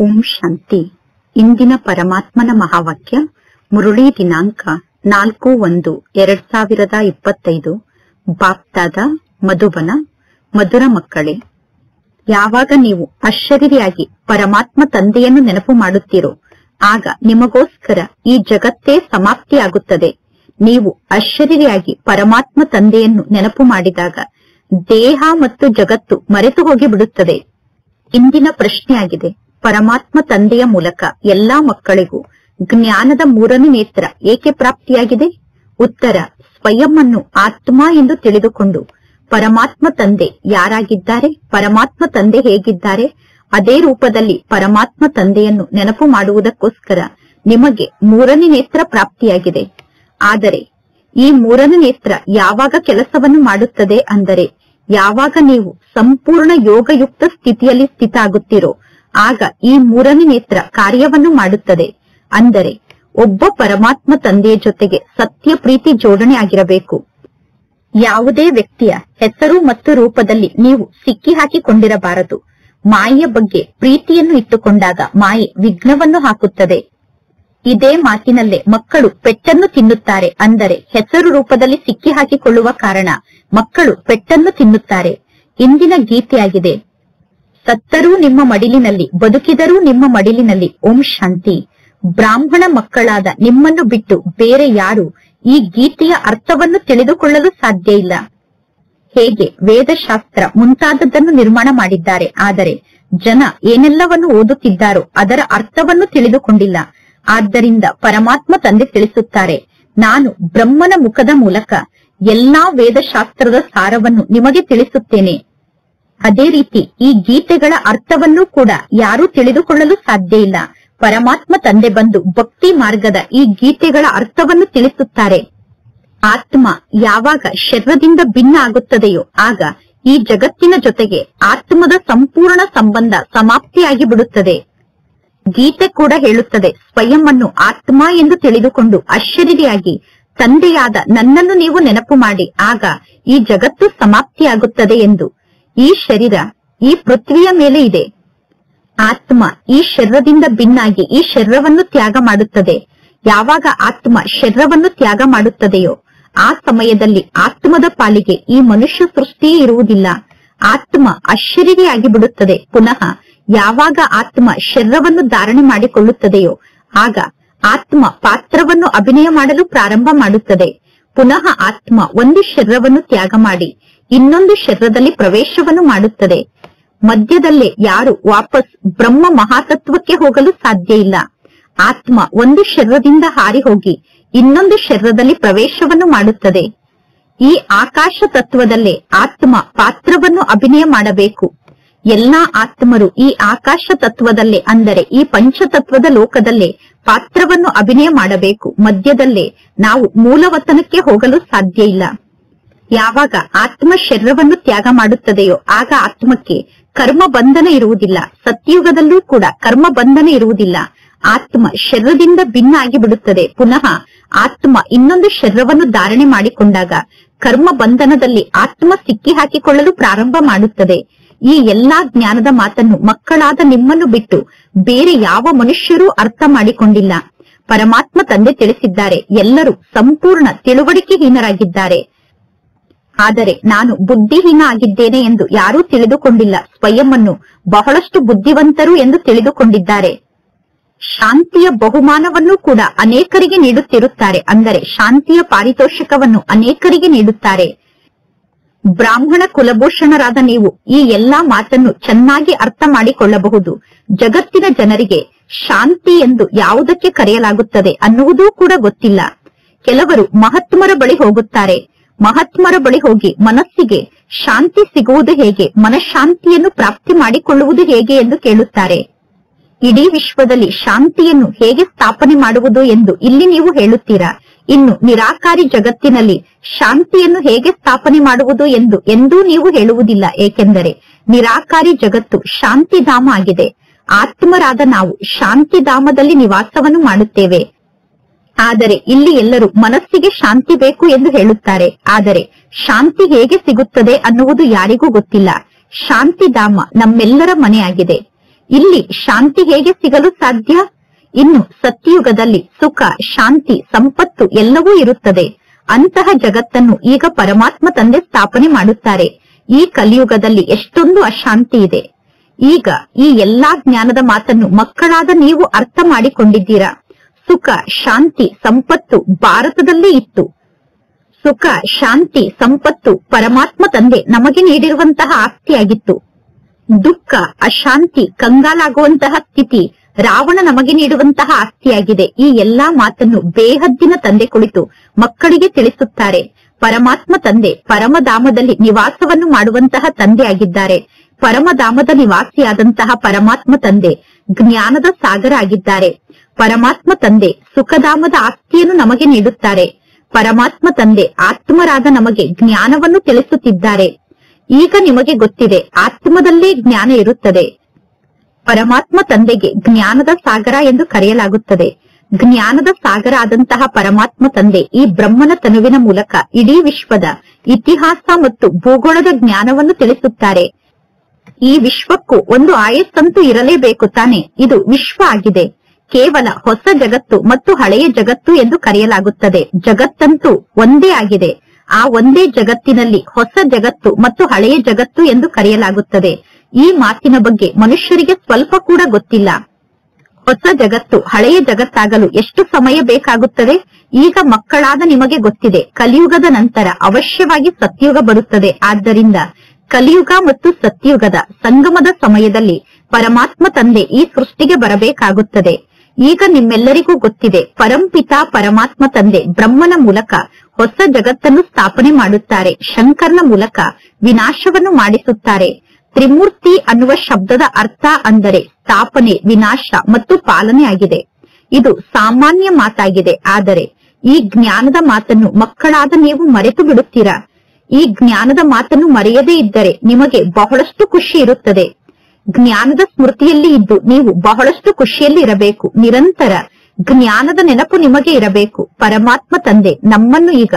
ಓಂ ಶಾಂತಿ. ಇಂದಿನ ಪರಮಾತ್ಮನ ಮಹಾವಾಕ್ಯ ಮುರುಳಿ ದಿನಾಂಕ 4/1/2025. ಬಾಪ್ದಾದ ಮಧುಬನ. ಮಧುರ ಮಕ್ಕಳೇ, ಯಾವಾಗ ನೀವು ಅಶರೀರಿಯಾಗಿ ಪರಮಾತ್ಮ ತಂದೆಯನ್ನು ನೆನಪು ಮಾಡುತ್ತೀರೋ ಆಗ ನಿಮಗೋಸ್ಕರ ಈ ಜಗತ್ತೇ ಸಮಾಪ್ತಿಯಾಗುತ್ತದೆ. ನೀವು ಅಶರೀರಿಯಾಗಿ ಪರಮಾತ್ಮ ತಂದೆಯನ್ನು ನೆನಪು ಮಾಡಿದಾಗ ದೇಹ ಮತ್ತು ಜಗತ್ತು ಮರೆತು ಹೋಗಿ ಬಿಡುತ್ತದೆ. ಇಂದಿನ ಪ್ರಶ್ನೆಯಾಗಿದೆ, ಪರಮಾತ್ಮ ತಂದೆಯ ಮೂಲಕ ಎಲ್ಲಾ ಮಕ್ಕಳಿಗೂ ಜ್ಞಾನದ 3ನೇ ನೇತ್ರ ಏಕೆ ಪ್ರಾಪ್ತಿಯಾಗಿದೆ? ಉತ್ತರ, ಸ್ವಯಂ ಅನ್ನು ಆತ್ಮ ಎಂದು ತಿಳಿದುಕೊಂಡು ಪರಮಾತ್ಮ ತಂದೆ ಯಾರಾಗಿದ್ದಾರೆ, ಪರಮಾತ್ಮ ತಂದೆ ಹೇಗಿದ್ದಾರೆ, ಅದೇ ರೂಪದಲ್ಲಿ ಪರಮಾತ್ಮ ತಂದೆಯನ್ನು ನೆನಪು ಮಾಡುವುದಕ್ಕೋಸ್ಕರ ನಿಮಗೆ 3ನೇ ನೇತ್ರ ಪ್ರಾಪ್ತಿಯಾಗಿದೆ. ಆದರೆ ಈ 3ನೇ ನೇತ್ರ ಯಾವಾಗ ಕೆಲಸವನ್ನು ಮಾಡುತ್ತದೆ ಅಂದರೆ, ಯಾವಾಗ ನೀವು ಸಂಪೂರ್ಣ ಯೋಗಯುಕ್ತ ಸ್ಥಿತಿಯಲ್ಲಿ ಸ್ಥಿತ ಆಗುತ್ತೀರೋ ಆಗ ಈ 3ನೇ ನೇತ್ರ ಕಾರ್ಯವನ್ನು ಮಾಡುತ್ತದೆ. ಅಂದರೆ ಒಬ್ಬ ಪರಮಾತ್ಮ ತಂದೆಯ ಜೊತೆಗೆ ಸತ್ಯ ಪ್ರೀತಿ ಜೋಡಣೆ ಆಗಿರಬೇಕು. ಯಾವುದೇ ವ್ಯಕ್ತಿಯ ಹೆಸರು ಮತ್ತು ರೂಪದಲ್ಲಿ ನೀವು ಸಿಕ್ಕಿ ಹಾಕಿಕೊಂಡಿರಬಾರದು. ಮಾಯೆಯ ಬಗ್ಗೆ ಪ್ರೀತಿಯನ್ನು ಇಟ್ಟುಕೊಂಡಾಗ ಮಾಯೆ ವಿಘ್ನವನ್ನು ಹಾಕುತ್ತದೆ. ಇದೇ ಮಾತಿನಲ್ಲೇ ಮಕ್ಕಳು ಪೆಟ್ಟನ್ನು ತಿನ್ನುತ್ತಾರೆ. ಅಂದರೆ ಹೆಸರು ರೂಪದಲ್ಲಿ ಸಿಕ್ಕಿ ಹಾಕಿಕೊಳ್ಳುವ ಕಾರಣ ಮಕ್ಕಳು ಪೆಟ್ಟನ್ನು ತಿನ್ನುತ್ತಾರೆ. ಇಂದಿನ ಗೀತೆಯಾಗಿದೆ, ಸತ್ತರೂ ನಿಮ್ಮ ಮಡಿಲಿನಲ್ಲಿ, ಬದುಕಿದರೂ ನಿಮ್ಮ ಮಡಿಲಿನಲ್ಲಿ. ಓಂ ಶಾಂತಿ. ಬ್ರಾಹ್ಮಣ ಮಕ್ಕಳಾದ ನಿಮ್ಮನ್ನು ಬಿಟ್ಟು ಬೇರೆ ಯಾರು ಈ ಗೀತೆಯ ಅರ್ಥವನ್ನು ತಿಳಿದುಕೊಳ್ಳಲು ಸಾಧ್ಯ ಇಲ್ಲ. ಹೇಗೆ ವೇದಶಾಸ್ತ್ರ ಮುಂತಾದದ್ದನ್ನು ನಿರ್ಮಾಣ ಮಾಡಿದ್ದಾರೆ, ಆದರೆ ಜನ ಏನೆಲ್ಲವನ್ನು ಓದುತ್ತಿದ್ದಾರೋ ಅದರ ಅರ್ಥವನ್ನು ತಿಳಿದುಕೊಂಡಿಲ್ಲ. ಆದ್ದರಿಂದ ಪರಮಾತ್ಮ ತಂದೆ ತಿಳಿಸುತ್ತಾರೆ, ನಾನು ಬ್ರಹ್ಮನ ಮುಖದ ಮೂಲಕ ಎಲ್ಲಾ ವೇದಶಾಸ್ತ್ರದ ಸಾರವನ್ನು ನಿಮಗೆ ತಿಳಿಸುತ್ತೇನೆ. ಅದೇ ರೀತಿ ಈ ಗೀತೆಗಳ ಅರ್ಥವನ್ನು ಕೂಡ ಯಾರೂ ತಿಳಿದುಕೊಳ್ಳಲು ಸಾಧ್ಯ ಇಲ್ಲ. ಪರಮಾತ್ಮ ತಂದೆ ಬಂದು ಭಕ್ತಿ ಮಾರ್ಗದ ಈ ಗೀತೆಗಳ ಅರ್ಥವನ್ನು ತಿಳಿಸುತ್ತಾರೆ. ಆತ್ಮ ಯಾವಾಗ ಶರೀರದಿಂದ ಭಿನ್ನ ಆಗುತ್ತದೆಯೋ ಆಗ ಈ ಜಗತ್ತಿನ ಜೊತೆಗೆ ಆತ್ಮದ ಸಂಪೂರ್ಣ ಸಂಬಂಧ ಸಮಾಪ್ತಿಯಾಗಿ ಬಿಡುತ್ತದೆ. ಗೀತೆ ಕೂಡ ಹೇಳುತ್ತದೆ, ಸ್ವಯಂ ಅನ್ನು ಆತ್ಮ ಎಂದು ತಿಳಿದುಕೊಂಡು ಅಶರೀರಿಯಾಗಿ ತಂದೆಯಾದ ನನ್ನನ್ನು ನೀವು ನೆನಪು ಮಾಡಿ, ಆಗ ಈ ಜಗತ್ತು ಸಮಾಪ್ತಿಯಾಗುತ್ತದೆ ಎಂದು. ಈ ಶರೀರ ಈ ಪೃಥ್ವಿಯ ಮೇಲೆ ಇದೆ. ಆತ್ಮ ಈ ಶರೀರದಿಂದ ಭಿನ್ನಾಗಿ ಈ ಶರೀರವನ್ನು ತ್ಯಾಗ ಮಾಡುತ್ತದೆ. ಯಾವಾಗ ಆತ್ಮ ಶರೀರವನ್ನು ತ್ಯಾಗ ಮಾಡುತ್ತದೆಯೋ ಆ ಸಮಯದಲ್ಲಿ ಆತ್ಮದ ಪಾಲಿಗೆ ಈ ಮನುಷ್ಯ ಸೃಷ್ಟಿಯೇ ಇರುವುದಿಲ್ಲ. ಆತ್ಮ ಅಶರೀರಿಯಾಗಿ ಬಿಡುತ್ತದೆ. ಪುನಃ ಯಾವಾಗ ಆತ್ಮ ಶರೀರವನ್ನು ಧಾರಣೆ ಮಾಡಿಕೊಳ್ಳುತ್ತದೆಯೋ ಆಗ ಆತ್ಮ ಪಾತ್ರವನ್ನು ಅಭಿನಯ ಮಾಡಲು ಪ್ರಾರಂಭ ಮಾಡುತ್ತದೆ. ಪುನಃ ಆತ್ಮ ಒಂದು ಶರೀರವನ್ನು ತ್ಯಾಗ ಮಾಡಿ ಇನ್ನೊಂದು ಶರೀರದಲ್ಲಿ ಪ್ರವೇಶವನ್ನು ಮಾಡುತ್ತದೆ. ಮಧ್ಯದಲ್ಲೇ ಯಾರು ವಾಪಸ್ ಬ್ರಹ್ಮ ಮಹಾತತ್ವಕ್ಕೆ ಹೋಗಲು ಸಾಧ್ಯ ಇಲ್ಲ. ಆತ್ಮ ಒಂದು ಶರೀರದಿಂದ ಹಾರಿ ಹೋಗಿ ಇನ್ನೊಂದು ಶರೀರದಲ್ಲಿ ಪ್ರವೇಶವನ್ನು ಮಾಡುತ್ತದೆ. ಈ ಆಕಾಶ ತತ್ವದಲ್ಲೇ ಆತ್ಮ ಪಾತ್ರವನ್ನು ಅಭಿನಯ ಮಾಡಬೇಕು. ಎಲ್ಲಾ ಆತ್ಮರು ಈ ಆಕಾಶ ತತ್ವದಲ್ಲೇ ಅಂದರೆ ಈ ಪಂಚತತ್ವದ ಲೋಕದಲ್ಲೇ ಪಾತ್ರವನ್ನು ಅಭಿನಯ ಮಾಡಬೇಕು. ಮಧ್ಯದಲ್ಲೇ ನಾವು ಮೂಲವತನಕ್ಕೆ ಹೋಗಲು ಸಾಧ್ಯ ಇಲ್ಲ. ಯಾವಾಗ ಆತ್ಮ ಶರೀರವನ್ನು ತ್ಯಾಗ ಮಾಡುತ್ತದೆಯೋ ಆಗ ಆತ್ಮಕ್ಕೆ ಕರ್ಮ ಬಂಧನ ಇರುವುದಿಲ್ಲ. ಸತ್ಯುಗದಲ್ಲೂ ಕೂಡ ಕರ್ಮ ಬಂಧನ ಇರುವುದಿಲ್ಲ. ಆತ್ಮ ಶರೀರದಿಂದ ಭಿನ್ನ ಆಗಿ ಬಿಡುತ್ತದೆ. ಪುನಃ ಆತ್ಮ ಇನ್ನೊಂದು ಶರೀರವನ್ನು ಧಾರಣೆ ಮಾಡಿಕೊಂಡಾಗ ಕರ್ಮ ಬಂಧನದಲ್ಲಿ ಆತ್ಮ ಸಿಕ್ಕಿ ಹಾಕಿಕೊಳ್ಳಲು ಪ್ರಾರಂಭ ಮಾಡುತ್ತದೆ. ಈ ಎಲ್ಲಾ ಜ್ಞಾನದ ಮಾತನ್ನು ಮಕ್ಕಳಾದ ನಿಮ್ಮನ್ನು ಬಿಟ್ಟು ಬೇರೆ ಯಾವ ಮನುಷ್ಯರೂ ಅರ್ಥ ಮಾಡಿಕೊಂಡಿಲ್ಲ. ಪರಮಾತ್ಮ ತಂದೆ ತಿಳಿಸಿದ್ದಾರೆ, ಎಲ್ಲರೂ ಸಂಪೂರ್ಣ ತಿಳುವಳಿಕೆಹೀನರಾಗಿದ್ದಾರೆ. ಆದರೆ ನಾನು ಬುದ್ಧಿಹೀನ ಆಗಿದ್ದೇನೆ ಎಂದು ಯಾರೂ ತಿಳಿದುಕೊಂಡಿಲ್ಲ. ಸ್ವಯಂ ಅನ್ನು ಬಹಳಷ್ಟು ಬುದ್ಧಿವಂತರು ಎಂದು ತಿಳಿದುಕೊಂಡಿದ್ದಾರೆ. ಶಾಂತಿಯ ಬಹುಮಾನವನ್ನು ಕೂಡ ಅನೇಕರಿಗೆ ನೀಡುತ್ತಿರುತ್ತಾರೆ. ಅಂದರೆ ಶಾಂತಿಯ ಪಾರಿತೋಷಿಕವನ್ನು ಅನೇಕರಿಗೆ ನೀಡುತ್ತಾರೆ. ಬ್ರಾಹ್ಮಣ ಕುಲಭೂಷಣರಾದ ನೀವು ಈ ಎಲ್ಲಾ ಮಾತನ್ನು ಚೆನ್ನಾಗಿ ಅರ್ಥ ಮಾಡಿಕೊಳ್ಳಬಹುದು. ಜಗತ್ತಿನ ಜನರಿಗೆ ಶಾಂತಿ ಎಂದು ಯಾವುದಕ್ಕೆ ಕರೆಯಲಾಗುತ್ತದೆ ಅನ್ನುವುದೂ ಕೂಡ ಗೊತ್ತಿಲ್ಲ. ಕೆಲವರು ಮಹಾತ್ಮರ ಬಳಿ ಹೋಗುತ್ತಾರೆ. ಮಹಾತ್ಮರ ಬಳಿ ಹೋಗಿ ಮನಸ್ಸಿಗೆ ಶಾಂತಿ ಸಿಗುವುದು ಹೇಗೆ, ಮನಃಶಾಂತಿಯನ್ನು ಪ್ರಾಪ್ತಿ ಮಾಡಿಕೊಳ್ಳುವುದು ಹೇಗೆ ಎಂದು ಕೇಳುತ್ತಾರೆ. ಇಡೀ ವಿಶ್ವದಲ್ಲಿ ಶಾಂತಿಯನ್ನು ಹೇಗೆ ಸ್ಥಾಪನೆ ಮಾಡುವುದು ಎಂದು ಇಲ್ಲಿ ನೀವು ಹೇಳುತ್ತೀರಾ. ಇನ್ನು ನಿರಾಕಾರಿ ಜಗತ್ತಿನಲ್ಲಿ ಶಾಂತಿಯನ್ನು ಹೇಗೆ ಸ್ಥಾಪನೆ ಮಾಡುವುದು ಎಂದು ಎಂದೂ ನೀವು ಹೇಳುವುದಿಲ್ಲ. ಏಕೆಂದರೆ ನಿರಾಕಾರಿ ಜಗತ್ತು ಶಾಂತಿಧಾಮ ಆಗಿದೆ. ಆತ್ಮರಾದ ನಾವು ಶಾಂತಿಧಾಮದಲ್ಲಿ ನಿವಾಸವನ್ನು ಮಾಡುತ್ತೇವೆ. ಆದರೆ ಇಲ್ಲಿ ಎಲ್ಲರೂ ಮನಸ್ಸಿಗೆ ಶಾಂತಿ ಬೇಕು ಎಂದು ಹೇಳುತ್ತಾರೆ. ಆದರೆ ಶಾಂತಿ ಹೇಗೆ ಸಿಗುತ್ತದೆ ಅನ್ನುವುದು ಯಾರಿಗೂ ಗೊತ್ತಿಲ್ಲ. ಶಾಂತಿಧಾಮ ನಮ್ಮೆಲ್ಲರ ಮನೆಯಾಗಿದೆ. ಇಲ್ಲಿ ಶಾಂತಿ ಹೇಗೆ ಸಿಗಲು ಸಾಧ್ಯ? ಇನ್ನು ಸತ್ಯಯುಗದಲ್ಲಿ ಸುಖ, ಶಾಂತಿ, ಸಂಪತ್ತು ಎಲ್ಲವೂ ಇರುತ್ತದೆ. ಅಂತಹ ಜಗತ್ತನ್ನು ಈಗ ಪರಮಾತ್ಮ ತಂದೆ ಸ್ಥಾಪನೆ ಮಾಡುತ್ತಾರೆ. ಈ ಕಲಿಯುಗದಲ್ಲಿ ಎಷ್ಟೊಂದು ಅಶಾಂತಿ ಇದೆ. ಈಗ ಈ ಎಲ್ಲಾ ಜ್ಞಾನದ ಮಾತನ್ನು ಮಕ್ಕಳಾದ ನೀವು ಅರ್ಥ ಮಾಡಿಕೊಂಡಿದ್ದೀರಾ. ಸುಖ, ಶಾಂತಿ, ಸಂಪತ್ತು ಭಾರತದಲ್ಲೇ ಇತ್ತು. ಸುಖ, ಶಾಂತಿ, ಸಂಪತ್ತು ಪರಮಾತ್ಮ ತಂದೆ ನಮಗೆ ನೀಡಿರುವಂತಹ ಆಸ್ತಿಯಾಗಿತ್ತು. ದುಃಖ, ಅಶಾಂತಿ, ಕಂಗಾಲಾಗುವಂತಹ ಸ್ಥಿತಿ ರಾವಣ ನಮಗೆ ನೀಡುವಂತಹ ಆಸ್ತಿಯಾಗಿದೆ. ಈ ಎಲ್ಲಾ ಮಾತನ್ನು ಬೇಹದ್ದಿನ ತಂದೆ ಕುಳಿತು ಮಕ್ಕಳಿಗೆ ತಿಳಿಸುತ್ತಾರೆ. ಪರಮಾತ್ಮ ತಂದೆ ಪರಮಧಾಮದಲ್ಲಿ ನಿವಾಸವನ್ನು ಮಾಡುವಂತಹ ತಂದೆ ಆಗಿದ್ದಾರೆ. ಪರಮಧಾಮದ ನಿವಾಸಿಯಾದಂತಹ ಪರಮಾತ್ಮ ತಂದೆ ಜ್ಞಾನದ ಸಾಗರ ಆಗಿದ್ದಾರೆ. ಪರಮಾತ್ಮ ತಂದೆ ಸುಖಧಾಮದ ಆಸ್ತಿಯನ್ನು ನಮಗೆ ನೀಡುತ್ತಾರೆ. ಪರಮಾತ್ಮ ತಂದೆ ಆತ್ಮರಾದ ನಮಗೆ ಜ್ಞಾನವನ್ನು ತಿಳಿಸುತ್ತಿದ್ದಾರೆ. ಈಗ ನಿಮಗೆ ಗೊತ್ತಿದೆ, ಆತ್ಮದಲ್ಲೇ ಜ್ಞಾನ ಇರುತ್ತದೆ. ಪರಮಾತ್ಮ ತಂದೆಗೆ ಜ್ಞಾನದ ಸಾಗರ ಎಂದು ಕರೆಯಲಾಗುತ್ತದೆ. ಜ್ಞಾನದ ಸಾಗರ ಆದಂತಹ ಪರಮಾತ್ಮ ತಂದೆ ಈ ಬ್ರಹ್ಮನ ತನುವಿನ ಮೂಲಕ ಇಡೀ ವಿಶ್ವದ ಇತಿಹಾಸ ಮತ್ತು ಭೂಗೋಳದ ಜ್ಞಾನವನ್ನು ತಿಳಿಸುತ್ತಾರೆ. ಈ ವಿಶ್ವಕ್ಕೂ ಒಂದು ಆಯಸ್ಸಂತೂ ಇರಲೇಬೇಕು ತಾನೆ. ಇದು ವಿಶ್ವ ಆಗಿದೆ. ಕೇವಲ ಹೊಸ ಜಗತ್ತು ಮತ್ತು ಹಳೆಯ ಜಗತ್ತು ಎಂದು ಕರೆಯಲಾಗುತ್ತದೆ. ಜಗತ್ತಂತೂ ಒಂದೇ ಆಗಿದೆ. ಆ ಒಂದೇ ಜಗತ್ತಿನಲ್ಲಿ ಹೊಸ ಜಗತ್ತು ಮತ್ತು ಹಳೆಯ ಜಗತ್ತು ಎಂದು ಕರೆಯಲಾಗುತ್ತದೆ. ಈ ಮಾತಿನ ಬಗ್ಗೆ ಮನುಷ್ಯರಿಗೆ ಸ್ವಲ್ಪ ಕೂಡ ಗೊತ್ತಿಲ್ಲ. ಹೊಸ ಜಗತ್ತು ಹಳೆಯ ಜಗತ್ತಾಗಲು ಎಷ್ಟು ಸಮಯ ಬೇಕಾಗುತ್ತದೆ? ಈಗ ಮಕ್ಕಳಾದ ನಿಮಗೆ ಗೊತ್ತಿದೆ, ಕಲಿಯುಗದ ನಂತರ ಅವಶ್ಯವಾಗಿ ಸತ್ಯುಗ ಬರುತ್ತದೆ. ಆದ್ದರಿಂದ ಕಲಿಯುಗ ಮತ್ತು ಸತ್ಯುಗದ ಸಂಗಮದ ಸಮಯದಲ್ಲಿ ಪರಮಾತ್ಮ ತಂದೆ ಈ ಸೃಷ್ಟಿಗೆ ಬರಬೇಕಾಗುತ್ತದೆ. ಈಗ ನಿಮ್ಮೆಲ್ಲರಿಗೂ ಗೊತ್ತಿದೆ, ಪರಂಪಿತ ಪರಮಾತ್ಮ ತಂದೆ ಬ್ರಹ್ಮನ ಮೂಲಕ ಹೊಸ ಜಗತ್ತನ್ನು ಸ್ಥಾಪನೆ ಮಾಡುತ್ತಾರೆ. ಶಂಕರನ ಮೂಲಕ ವಿನಾಶವನ್ನು ಮಾಡಿಸುತ್ತಾರೆ. ತ್ರಿಮೂರ್ತಿ ಅನ್ನುವ ಶಬ್ದದ ಅರ್ಥ ಅಂದರೆ ಸ್ಥಾಪನೆ, ವಿನಾಶ ಮತ್ತು ಪಾಲನೆ ಆಗಿದೆ. ಇದು ಸಾಮಾನ್ಯ ಮಾತಾಗಿದೆ. ಆದರೆ ಈ ಜ್ಞಾನದ ಮಾತನ್ನು ಮಕ್ಕಳಾದ ನೀವು ಮರೆತು ಬಿಡುತ್ತೀರಾ? ಈ ಜ್ಞಾನದ ಮಾತನ್ನು ಮರೆಯದೇ ಇದ್ದರೆ ನಿಮಗೆ ಬಹಳಷ್ಟು ಖುಷಿ ಇರುತ್ತದೆ. ಜ್ಞಾನದ ಸ್ಮೃತಿಯಲ್ಲಿ ಇದ್ದು ನೀವು ಬಹಳಷ್ಟು ಖುಷಿಯಲ್ಲಿ ಇರಬೇಕು. ನಿರಂತರ ಜ್ಞಾನದ ನೆನಪು ನಿಮಗೆ ಇರಬೇಕು. ಪರಮಾತ್ಮ ತಂದೆ ನಮ್ಮನ್ನು ಈಗ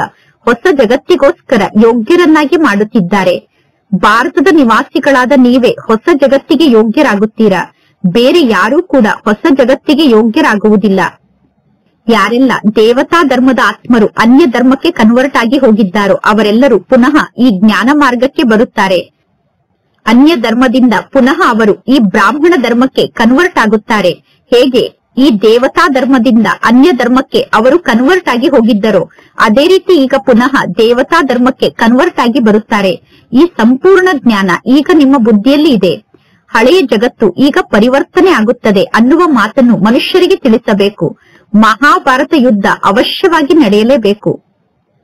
ಹೊಸ ಜಗತ್ತಿಗೋಸ್ಕರ ಯೋಗ್ಯರನ್ನಾಗಿ ಮಾಡುತ್ತಿದ್ದಾರೆ. ಭಾರತದ ನಿವಾಸಿಗಳಾದ ನೀವೇ ಹೊಸ ಜಗತ್ತಿಗೆ ಯೋಗ್ಯರಾಗುತ್ತೀರಾ. ಬೇರೆ ಯಾರೂ ಕೂಡ ಹೊಸ ಜಗತ್ತಿಗೆ ಯೋಗ್ಯರಾಗುವುದಿಲ್ಲ. ಯಾರೆಲ್ಲ ದೇವತಾ ಧರ್ಮದ ಆತ್ಮರು ಅನ್ಯ ಧರ್ಮಕ್ಕೆ ಕನ್ವರ್ಟ್ ಆಗಿ ಹೋಗಿದ್ದಾರೋ ಅವರೆಲ್ಲರೂ ಪುನಃ ಈ ಜ್ಞಾನ ಮಾರ್ಗಕ್ಕೆ ಬರುತ್ತಾರೆ. ಅನ್ಯ ಧರ್ಮದಿಂದ ಪುನಃ ಅವರು ಈ ಬ್ರಾಹ್ಮಣ ಧರ್ಮಕ್ಕೆ ಕನ್ವರ್ಟ್ ಆಗುತ್ತಾರೆ. ಹೇಗೆ ಈ ದೇವತಾ ಧರ್ಮದಿಂದ ಅನ್ಯ ಧರ್ಮಕ್ಕೆ ಅವರು ಕನ್ವರ್ಟ್ ಆಗಿ ಹೋಗಿದ್ದರೋ ಅದೇ ರೀತಿ ಈಗ ಪುನಃ ದೇವತಾ ಧರ್ಮಕ್ಕೆ ಕನ್ವರ್ಟ್ ಆಗಿ ಬರುತ್ತಾರೆ. ಈ ಸಂಪೂರ್ಣ ಜ್ಞಾನ ಈಗ ನಿಮ್ಮ ಬುದ್ಧಿಯಲ್ಲಿ ಇದೆ. ಹಳೆಯ ಜಗತ್ತು ಈಗ ಪರಿವರ್ತನೆ ಆಗುತ್ತದೆ ಅನ್ನುವ ಮಾತನ್ನು ಮನುಷ್ಯರಿಗೆ ತಿಳಿಸಬೇಕು. ಮಹಾಭಾರತ ಯುದ್ಧ ಅವಶ್ಯವಾಗಿ ನಡೆಯಲೇಬೇಕು.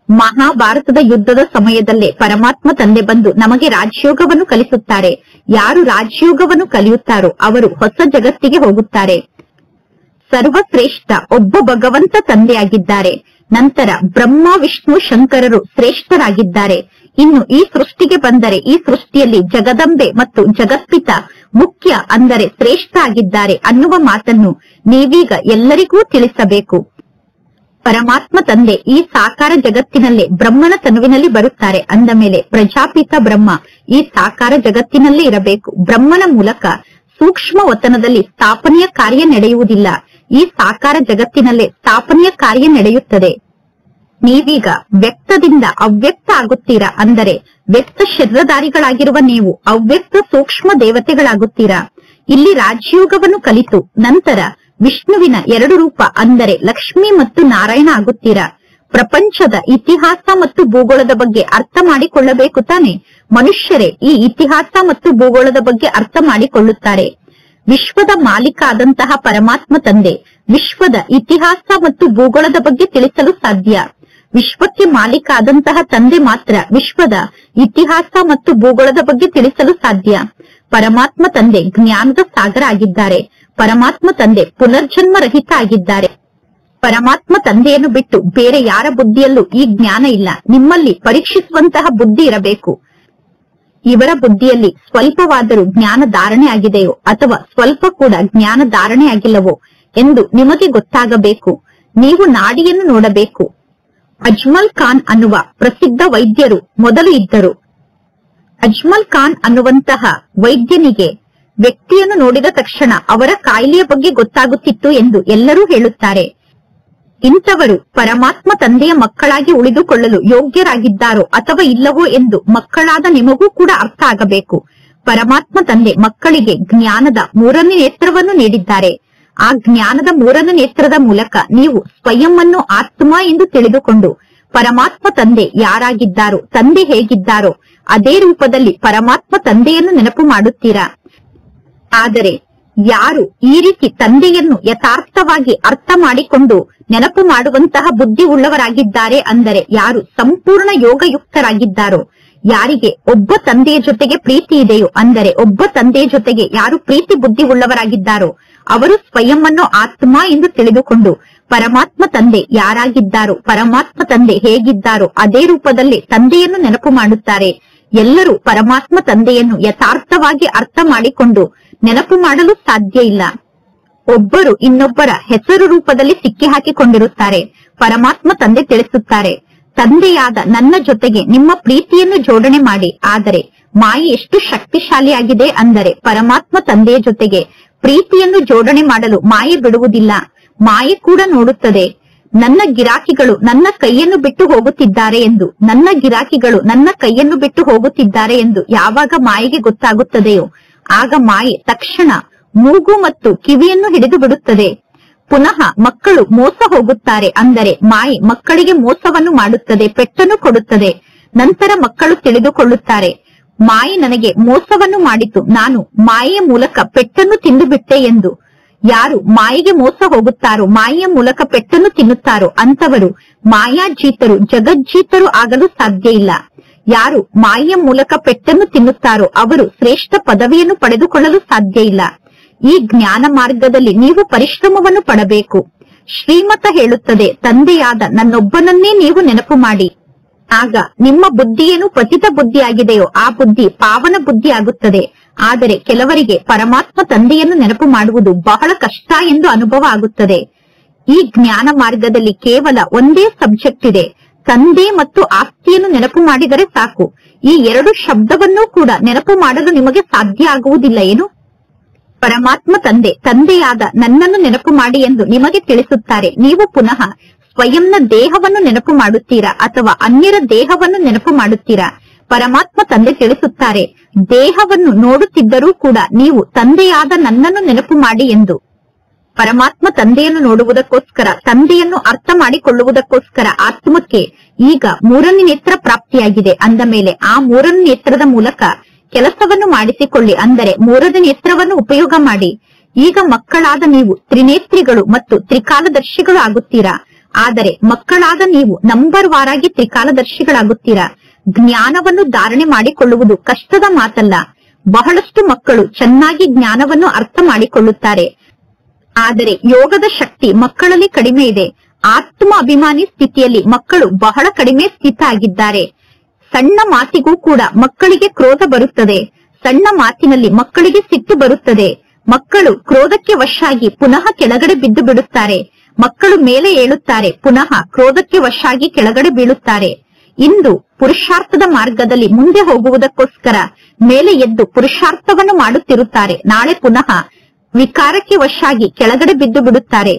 ಮಹಾಭಾರತದ ಯುದ್ಧದ ಸಮಯದಲ್ಲೇ ಪರಮಾತ್ಮ ತಂದೆ ಬಂದು ನಮಗೆ ರಾಜಯೋಗವನ್ನು ಕಲಿಸುತ್ತಾರೆ. ಯಾರು ರಾಜಯೋಗವನ್ನು ಕಲಿಯುತ್ತಾರೋ ಅವರು ಹೊಸ ಜಗತ್ತಿಗೆ ಹೋಗುತ್ತಾರೆ. ಸರ್ವಶ್ರೇಷ್ಠ ಒಬ್ಬ ಭಗವಂತ ತಂದೆಯಾಗಿದ್ದಾರೆ. ನಂತರ ಬ್ರಹ್ಮ, ವಿಷ್ಣು, ಶಂಕರರು ಶ್ರೇಷ್ಠರಾಗಿದ್ದಾರೆ. ಇನ್ನು ಈ ಸೃಷ್ಟಿಗೆ ಬಂದರೆ ಈ ಸೃಷ್ಟಿಯಲ್ಲಿ ಜಗದಂಬೆ ಮತ್ತು ಜಗತ್ಪಿತ ಮುಖ್ಯ ಅಂದರೆ ಶ್ರೇಷ್ಠ ಆಗಿದ್ದಾರೆ ಅನ್ನುವ ಮಾತನ್ನು ನೀವೀಗ ಎಲ್ಲರಿಗೂ ತಿಳಿಸಬೇಕು. ಪರಮಾತ್ಮ ತಂದೆ ಈ ಸಾಕಾರ ಜಗತ್ತಿನಲ್ಲೇ ಬ್ರಹ್ಮನ ತನುವಿನಲ್ಲಿ ಬರುತ್ತಾರೆ. ಅಂದ ಮೇಲೆ ಪ್ರಜಾಪಿತ ಬ್ರಹ್ಮ ಈ ಸಾಕಾರ ಜಗತ್ತಿನಲ್ಲೇ ಇರಬೇಕು. ಬ್ರಹ್ಮನ ಮೂಲಕ ಸೂಕ್ಷ್ಮ ವತನದಲ್ಲಿ ಸ್ಥಾಪನೆಯ ಕಾರ್ಯ ನಡೆಯುವುದಿಲ್ಲ. ಈ ಸಾಕಾರ ಜಗತ್ತಿನಲ್ಲೇ ಸ್ಥಾಪನೆಯ ಕಾರ್ಯ ನಡೆಯುತ್ತದೆ. ನೀವೀಗ ವ್ಯಕ್ತದಿಂದ ಅವ್ಯಕ್ತ ಆಗುತ್ತೀರಾ. ಅಂದರೆ ವ್ಯಕ್ತ ಶರೀರಧಾರಿಗಳಾಗಿರುವ ನೀವು ಅವ್ಯಕ್ತ ಸೂಕ್ಷ್ಮ ದೇವತೆಗಳಾಗುತ್ತೀರಾ. ಇಲ್ಲಿ ರಾಜಯೋಗವನ್ನು ಕಲಿತು ನಂತರ ವಿಷ್ಣುವಿನ 2 ರೂಪ ಅಂದರೆ ಲಕ್ಷ್ಮಿ ಮತ್ತು ನಾರಾಯಣ ಆಗುತ್ತೀರಾ. ಪ್ರಪಂಚದ ಇತಿಹಾಸ ಮತ್ತು ಭೂಗೋಳದ ಬಗ್ಗೆ ಅರ್ಥ ಮಾಡಿಕೊಳ್ಳಬೇಕು ತಾನೆ. ಮನುಷ್ಯರೇ ಈ ಇತಿಹಾಸ ಮತ್ತು ಭೂಗೋಳದ ಬಗ್ಗೆ ಅರ್ಥ ಮಾಡಿಕೊಳ್ಳುತ್ತಾರೆ. ವಿಶ್ವದ ಮಾಲೀಕ ಆದಂತಹ ಪರಮಾತ್ಮ ತಂದೆ ವಿಶ್ವದ ಇತಿಹಾಸ ಮತ್ತು ಭೂಗೋಳದ ಬಗ್ಗೆ ತಿಳಿಸಲು ಸಾಧ್ಯ. ವಿಶ್ವಕ್ಕೆ ಮಾಲೀಕ ಆದಂತಹ ತಂದೆ ಮಾತ್ರ ವಿಶ್ವದ ಇತಿಹಾಸ ಮತ್ತು ಭೂಗೋಳದ ಬಗ್ಗೆ ತಿಳಿಸಲು ಸಾಧ್ಯ. ಪರಮಾತ್ಮ ತಂದೆ ಜ್ಞಾನದ ಸಾಗರ ಆಗಿದ್ದಾರೆ. ಪರಮಾತ್ಮ ತಂದೆ ಪುನರ್ಜನ್ಮ ರಹಿತ ಆಗಿದ್ದಾರೆ. ಪರಮಾತ್ಮ ತಂದೆಯನ್ನು ಬಿಟ್ಟು ಬೇರೆ ಯಾರ ಬುದ್ಧಿಯಲ್ಲೂ ಈ ಜ್ಞಾನ ಇಲ್ಲ. ನಿಮ್ಮಲ್ಲಿ ಪರೀಕ್ಷಿಸುವಂತಹ ಬುದ್ಧಿ ಇರಬೇಕು. ಇವರ ಬುದ್ಧಿಯಲ್ಲಿ ಸ್ವಲ್ಪವಾದರೂ ಜ್ಞಾನ ಧಾರಣೆ ಆಗಿದೆಯೋ ಅಥವಾ ಸ್ವಲ್ಪ ಕೂಡ ಜ್ಞಾನ ಧಾರಣೆ ಆಗಿಲ್ಲವೋ ಎಂದು ನಿಮಗೆ ಗೊತ್ತಾಗಬೇಕು. ನೀವು ನಾಡಿಯನ್ನು ನೋಡಬೇಕು. ಅಜ್ಮಲ್ ಖಾನ್ ಅನ್ನುವ ಪ್ರಸಿದ್ಧ ವೈದ್ಯರು ಮೊದಲು ಇದ್ದರು. ಅಜ್ಮಲ್ ಖಾನ್ ಅನ್ನುವಂತಹ ವೈದ್ಯನಿಗೆ ವ್ಯಕ್ತಿಯನ್ನು ನೋಡಿದ ತಕ್ಷಣ ಅವರ ಕಾಯಿಲೆಯ ಬಗ್ಗೆ ಗೊತ್ತಾಗುತ್ತಿತ್ತು ಎಂದು ಎಲ್ಲರೂ ಹೇಳುತ್ತಾರೆ. ಇಂಥವರು ಪರಮಾತ್ಮ ತಂದೆಯ ಮಕ್ಕಳಾಗಿ ಉಳಿದುಕೊಳ್ಳಲು ಯೋಗ್ಯರಾಗಿದ್ದಾರೋ ಅಥವಾ ಇಲ್ಲವೋ ಎಂದು ಮಕ್ಕಳಾದ ನಿಮಗೂ ಕೂಡ ಅರ್ಥ ಆಗಬೇಕು. ಪರಮಾತ್ಮ ತಂದೆ ಮಕ್ಕಳಿಗೆ ಜ್ಞಾನದ 3ನೇ ನೇತ್ರವನ್ನು ನೀಡಿದ್ದಾರೆ. ಆ ಜ್ಞಾನದ 3ನೇ ನೇತ್ರದ ಮೂಲಕ ನೀವು ಸ್ವಯಂವನ್ನು ಆತ್ಮ ಎಂದು ತಿಳಿದುಕೊಂಡು ಪರಮಾತ್ಮ ತಂದೆ ಯಾರಾಗಿದ್ದಾರೋ, ತಂದೆ ಹೇಗಿದ್ದಾರೋ ಅದೇ ರೂಪದಲ್ಲಿ ಪರಮಾತ್ಮ ತಂದೆಯನ್ನು ನೆನಪು ಮಾಡುತ್ತೀರಾ. ಆದರೆ ಯಾರು ಈ ರೀತಿ ತಂದೆಯನ್ನು ಯಥಾರ್ಥವಾಗಿ ಅರ್ಥ ಮಾಡಿಕೊಂಡು ನೆನಪು ಮಾಡುವಂತಹ ಬುದ್ಧಿ ಉಳ್ಳವರಾಗಿದ್ದಾರೆ ಅಂದರೆ ಯಾರು ಸಂಪೂರ್ಣ ಯೋಗಯುಕ್ತರಾಗಿದ್ದಾರೋ, ಯಾರಿಗೆ ಒಬ್ಬ ತಂದೆಯ ಜೊತೆಗೆ ಪ್ರೀತಿ ಇದೆಯೋ ಅಂದರೆ ಒಬ್ಬ ತಂದೆಯ ಜೊತೆಗೆ ಯಾರು ಪ್ರೀತಿ ಬುದ್ಧಿ ಉಳ್ಳವರಾಗಿದ್ದಾರೋ ಅವರು ಸ್ವಯಂವನ್ನು ಆತ್ಮ ಎಂದು ತಿಳಿದುಕೊಂಡು ಪರಮಾತ್ಮ ತಂದೆ ಯಾರಾಗಿದ್ದಾರೋ, ಪರಮಾತ್ಮ ತಂದೆ ಹೇಗಿದ್ದಾರೋ ಅದೇ ರೂಪದಲ್ಲಿ ತಂದೆಯನ್ನು ನೆನಪು ಮಾಡುತ್ತಾರೆ. ಎಲ್ಲರೂ ಪರಮಾತ್ಮ ತಂದೆಯನ್ನು ಯಥಾರ್ಥವಾಗಿ ಅರ್ಥ ಮಾಡಿಕೊಂಡು ನೆನಪು ಮಾಡಲು ಸಾಧ್ಯ ಇಲ್ಲ. ಒಬ್ಬರು ಇನ್ನೊಬ್ಬರ ಹೆಸರು ರೂಪದಲ್ಲಿ ಸಿಕ್ಕಿ ಹಾಕಿಕೊಂಡಿರುತ್ತಾರೆ. ಪರಮಾತ್ಮ ತಂದೆ ತಿಳಿಸುತ್ತಾರೆ, ತಂದೆಯಾದ ನನ್ನ ಜೊತೆಗೆ ನಿಮ್ಮ ಪ್ರೀತಿಯನ್ನು ಜೋಡಣೆ ಮಾಡಿ. ಆದರೆ ಮಾಯೆ ಎಷ್ಟು ಶಕ್ತಿಶಾಲಿಯಾಗಿದೆ ಅಂದರೆ ಪರಮಾತ್ಮ ತಂದೆಯ ಜೊತೆಗೆ ಪ್ರೀತಿಯನ್ನು ಜೋಡಣೆ ಮಾಡಲು ಮಾಯೆ ಬಿಡುವುದಿಲ್ಲ. ಮಾಯೆ ಕೂಡ ನೋಡುತ್ತದೆ, ನನ್ನ ಗಿರಾಕಿಗಳು ನನ್ನ ಕೈಯನ್ನು ಬಿಟ್ಟು ಹೋಗುತ್ತಿದ್ದಾರೆ ಎಂದು. ನನ್ನ ಗಿರಾಕಿಗಳು ನನ್ನ ಕೈಯನ್ನು ಬಿಟ್ಟು ಹೋಗುತ್ತಿದ್ದಾರೆ ಎಂದು ಯಾವಾಗ ಮಾಯೆಗೆ ಗೊತ್ತಾಗುತ್ತದೆಯೋ ಆಗ ಮಾಯೆ ತಕ್ಷಣ ಮೂಗು ಮತ್ತು ಕಿವಿಯನ್ನು ಹಿಡಿದು ಬಿಡುತ್ತದೆ. ಪುನಃ ಮಕ್ಕಳು ಮೋಸ ಹೋಗುತ್ತಾರೆ ಅಂದರೆ ಮಾಯೆ ಮಕ್ಕಳಿಗೆ ಮೋಸವನ್ನು ಮಾಡುತ್ತದೆ, ಪೆಟ್ಟನ್ನು ಕೊಡುತ್ತದೆ. ನಂತರ ಮಕ್ಕಳು ತಿಳಿದುಕೊಳ್ಳುತ್ತಾರೆ, ಮಾಯೆ ನನಗೆ ಮೋಸವನ್ನು ಮಾಡಿತು, ನಾನು ಮಾಯೆಯ ಮೂಲಕ ಪೆಟ್ಟನ್ನು ತಿಂದು ಬಿಟ್ಟೆ ಎಂದು. ಯಾರು ಮಾಯೆಗೆ ಮೋಸ ಹೋಗುತ್ತಾರೋ, ಮಾಯೆಯ ಮೂಲಕ ಪೆಟ್ಟನ್ನು ತಿನ್ನುತ್ತಾರೋ ಅಂತವರು ಮಾಯಾಜೀತರು, ಜಗಜ್ಜೀತರು ಆಗಲು ಸಾಧ್ಯ ಇಲ್ಲ. ಯಾರು ಮಾಯೆಯ ಮೂಲಕ ಪೆಟ್ಟನ್ನು ತಿನ್ನುತ್ತಾರೋ ಅವರು ಶ್ರೇಷ್ಠ ಪದವಿಯನ್ನು ಪಡೆದುಕೊಳ್ಳಲು ಸಾಧ್ಯ ಇಲ್ಲ. ಈ ಜ್ಞಾನ ಮಾರ್ಗದಲ್ಲಿ ನೀವು ಪರಿಶ್ರಮವನ್ನು ಪಡಬೇಕು. ಶ್ರೀಮತ ಹೇಳುತ್ತದೆ, ತಂದೆಯಾದ ನನ್ನೊಬ್ಬನನ್ನೇ ನೀವು ನೆನಪು ಮಾಡಿ. ಆಗ ನಿಮ್ಮ ಬುದ್ಧಿ ಏನು ಪತಿತ ಬುದ್ಧಿಯಾಗಿದೆಯೋ ಆ ಬುದ್ಧಿ ಪಾವನ ಬುದ್ಧಿ ಆಗುತ್ತದೆ. ಆದರೆ ಕೆಲವರಿಗೆ ಪರಮಾತ್ಮ ತಂದೆಯನ್ನು ನೆನಪು ಮಾಡುವುದು ಬಹಳ ಕಷ್ಟ ಎಂದು ಅನುಭವ ಆಗುತ್ತದೆ. ಈ ಜ್ಞಾನ ಮಾರ್ಗದಲ್ಲಿ ಕೇವಲ ಒಂದೇ ಸಬ್ಜೆಕ್ಟ್ ಇದೆ, ತಂದೆ ಮತ್ತು ಆಸ್ತಿಯನ್ನು ನೆನಪು ಮಾಡಿದರೆ ಸಾಕು. ಈ 2 ಶಬ್ದವನ್ನೂ ಕೂಡ ನೆನಪು ಮಾಡಲು ನಿಮಗೆ ಸಾಧ್ಯ ಆಗುವುದಿಲ್ಲ ಏನು? ಪರಮಾತ್ಮ ತಂದೆ ತಂದೆಯಾದ ನನ್ನನ್ನು ನೆನಪು ಮಾಡಿ ಎಂದು ನಿಮಗೆ ತಿಳಿಸುತ್ತಾರೆ. ನೀವು ಪುನಃ ಸ್ವಯಂನ ದೇಹವನ್ನು ನೆನಪು ಮಾಡುತ್ತೀರಾ ಅಥವಾ ಅನ್ಯರ ದೇಹವನ್ನು ನೆನಪು ಮಾಡುತ್ತೀರಾ? ಪರಮಾತ್ಮ ತಂದೆ ತಿಳಿಸುತ್ತಾರೆ, ದೇಹವನ್ನು ನೋಡುತ್ತಿದ್ದರೂ ಕೂಡ ನೀವು ತಂದೆಯಾದ ನನ್ನನ್ನು ನೆನಪು ಮಾಡಿ ಎಂದು. ಪರಮಾತ್ಮ ತಂದೆಯನ್ನು ನೋಡುವುದಕ್ಕೋಸ್ಕರ, ತಂದೆಯನ್ನು ಅರ್ಥ ಮಾಡಿಕೊಳ್ಳುವುದಕ್ಕೋಸ್ಕರ ಆತ್ಮಕ್ಕೆ ಈಗ 3ನೇ ನೇತ್ರ ಪ್ರಾಪ್ತಿಯಾಗಿದೆ. ಅಂದ ಮೇಲೆ ಆ 3ನೇ ನೇತ್ರದ ಮೂಲಕ ಕೆಲಸವನ್ನು ಮಾಡಿಸಿಕೊಳ್ಳಿ, ಅಂದರೆ 3ನೇ ನೇತ್ರವನ್ನು ಉಪಯೋಗ ಮಾಡಿ. ಈಗ ಮಕ್ಕಳಾದ ನೀವು ತ್ರಿನೇತ್ರಿಗಳು ಮತ್ತು ತ್ರಿಕಾಲದರ್ಶಿಗಳು ಆಗುತ್ತೀರಾ. ಆದರೆ ಮಕ್ಕಳಾದ ನೀವು ನಂಬರ್ ವಾರಾಗಿ ತ್ರಿಕಾಲದರ್ಶಿಗಳಾಗುತ್ತೀರಾ. ಜ್ಞಾನವನ್ನು ಧಾರಣೆ ಮಾಡಿಕೊಳ್ಳುವುದು ಕಷ್ಟದ ಮಾತಲ್ಲ. ಬಹಳಷ್ಟು ಮಕ್ಕಳು ಚೆನ್ನಾಗಿ ಜ್ಞಾನವನ್ನು ಅರ್ಥ ಮಾಡಿಕೊಳ್ಳುತ್ತಾರೆ. ಆದರೆ ಯೋಗದ ಶಕ್ತಿ ಮಕ್ಕಳಲ್ಲಿ ಕಡಿಮೆ ಇದೆ. ಆತ್ಮ ಅಭಿಮಾನಿ ಸ್ಥಿತಿಯಲ್ಲಿ ಮಕ್ಕಳು ಬಹಳ ಕಡಿಮೆ ಸ್ಥಿತ ಆಗಿದ್ದಾರೆ. ಸಣ್ಣ ಮಾತಿಗೂ ಕೂಡ ಮಕ್ಕಳಿಗೆ ಕ್ರೋಧ ಬರುತ್ತದೆ. ಸಣ್ಣ ಮಾತಿನಲ್ಲಿ ಮಕ್ಕಳಿಗೆ ಸಿಟ್ಟು ಬರುತ್ತದೆ. ಮಕ್ಕಳು ಕ್ರೋಧಕ್ಕೆ ವಶಾಗಿ ಪುನಃ ಕೆಳಗಡೆ ಬಿದ್ದು ಬಿಡುತ್ತಾರೆ. ಮಕ್ಕಳು ಮೇಲೆ ಏಳುತ್ತಾರೆ, ಪುನಃ ಕ್ರೋಧಕ್ಕೆ ವಶಾಗಿ ಕೆಳಗಡೆ ಬೀಳುತ್ತಾರೆ. ಇಂದು ಪುರುಷಾರ್ಥದ ಮಾರ್ಗದಲ್ಲಿ ಮುಂದೆ ಹೋಗುವುದಕ್ಕೋಸ್ಕರ ಮೇಲೆ ಎದ್ದು ಪುರುಷಾರ್ಥವನ್ನು ಮಾಡುತ್ತಿರುತ್ತಾರೆ. ನಾಳೆ ಪುನಃ ವಿಕಾರಕ್ಕೆ ವಶಾಗಿ ಕೆಳಗಡೆ ಬಿದ್ದು ಬಿಡುತ್ತಾರೆ.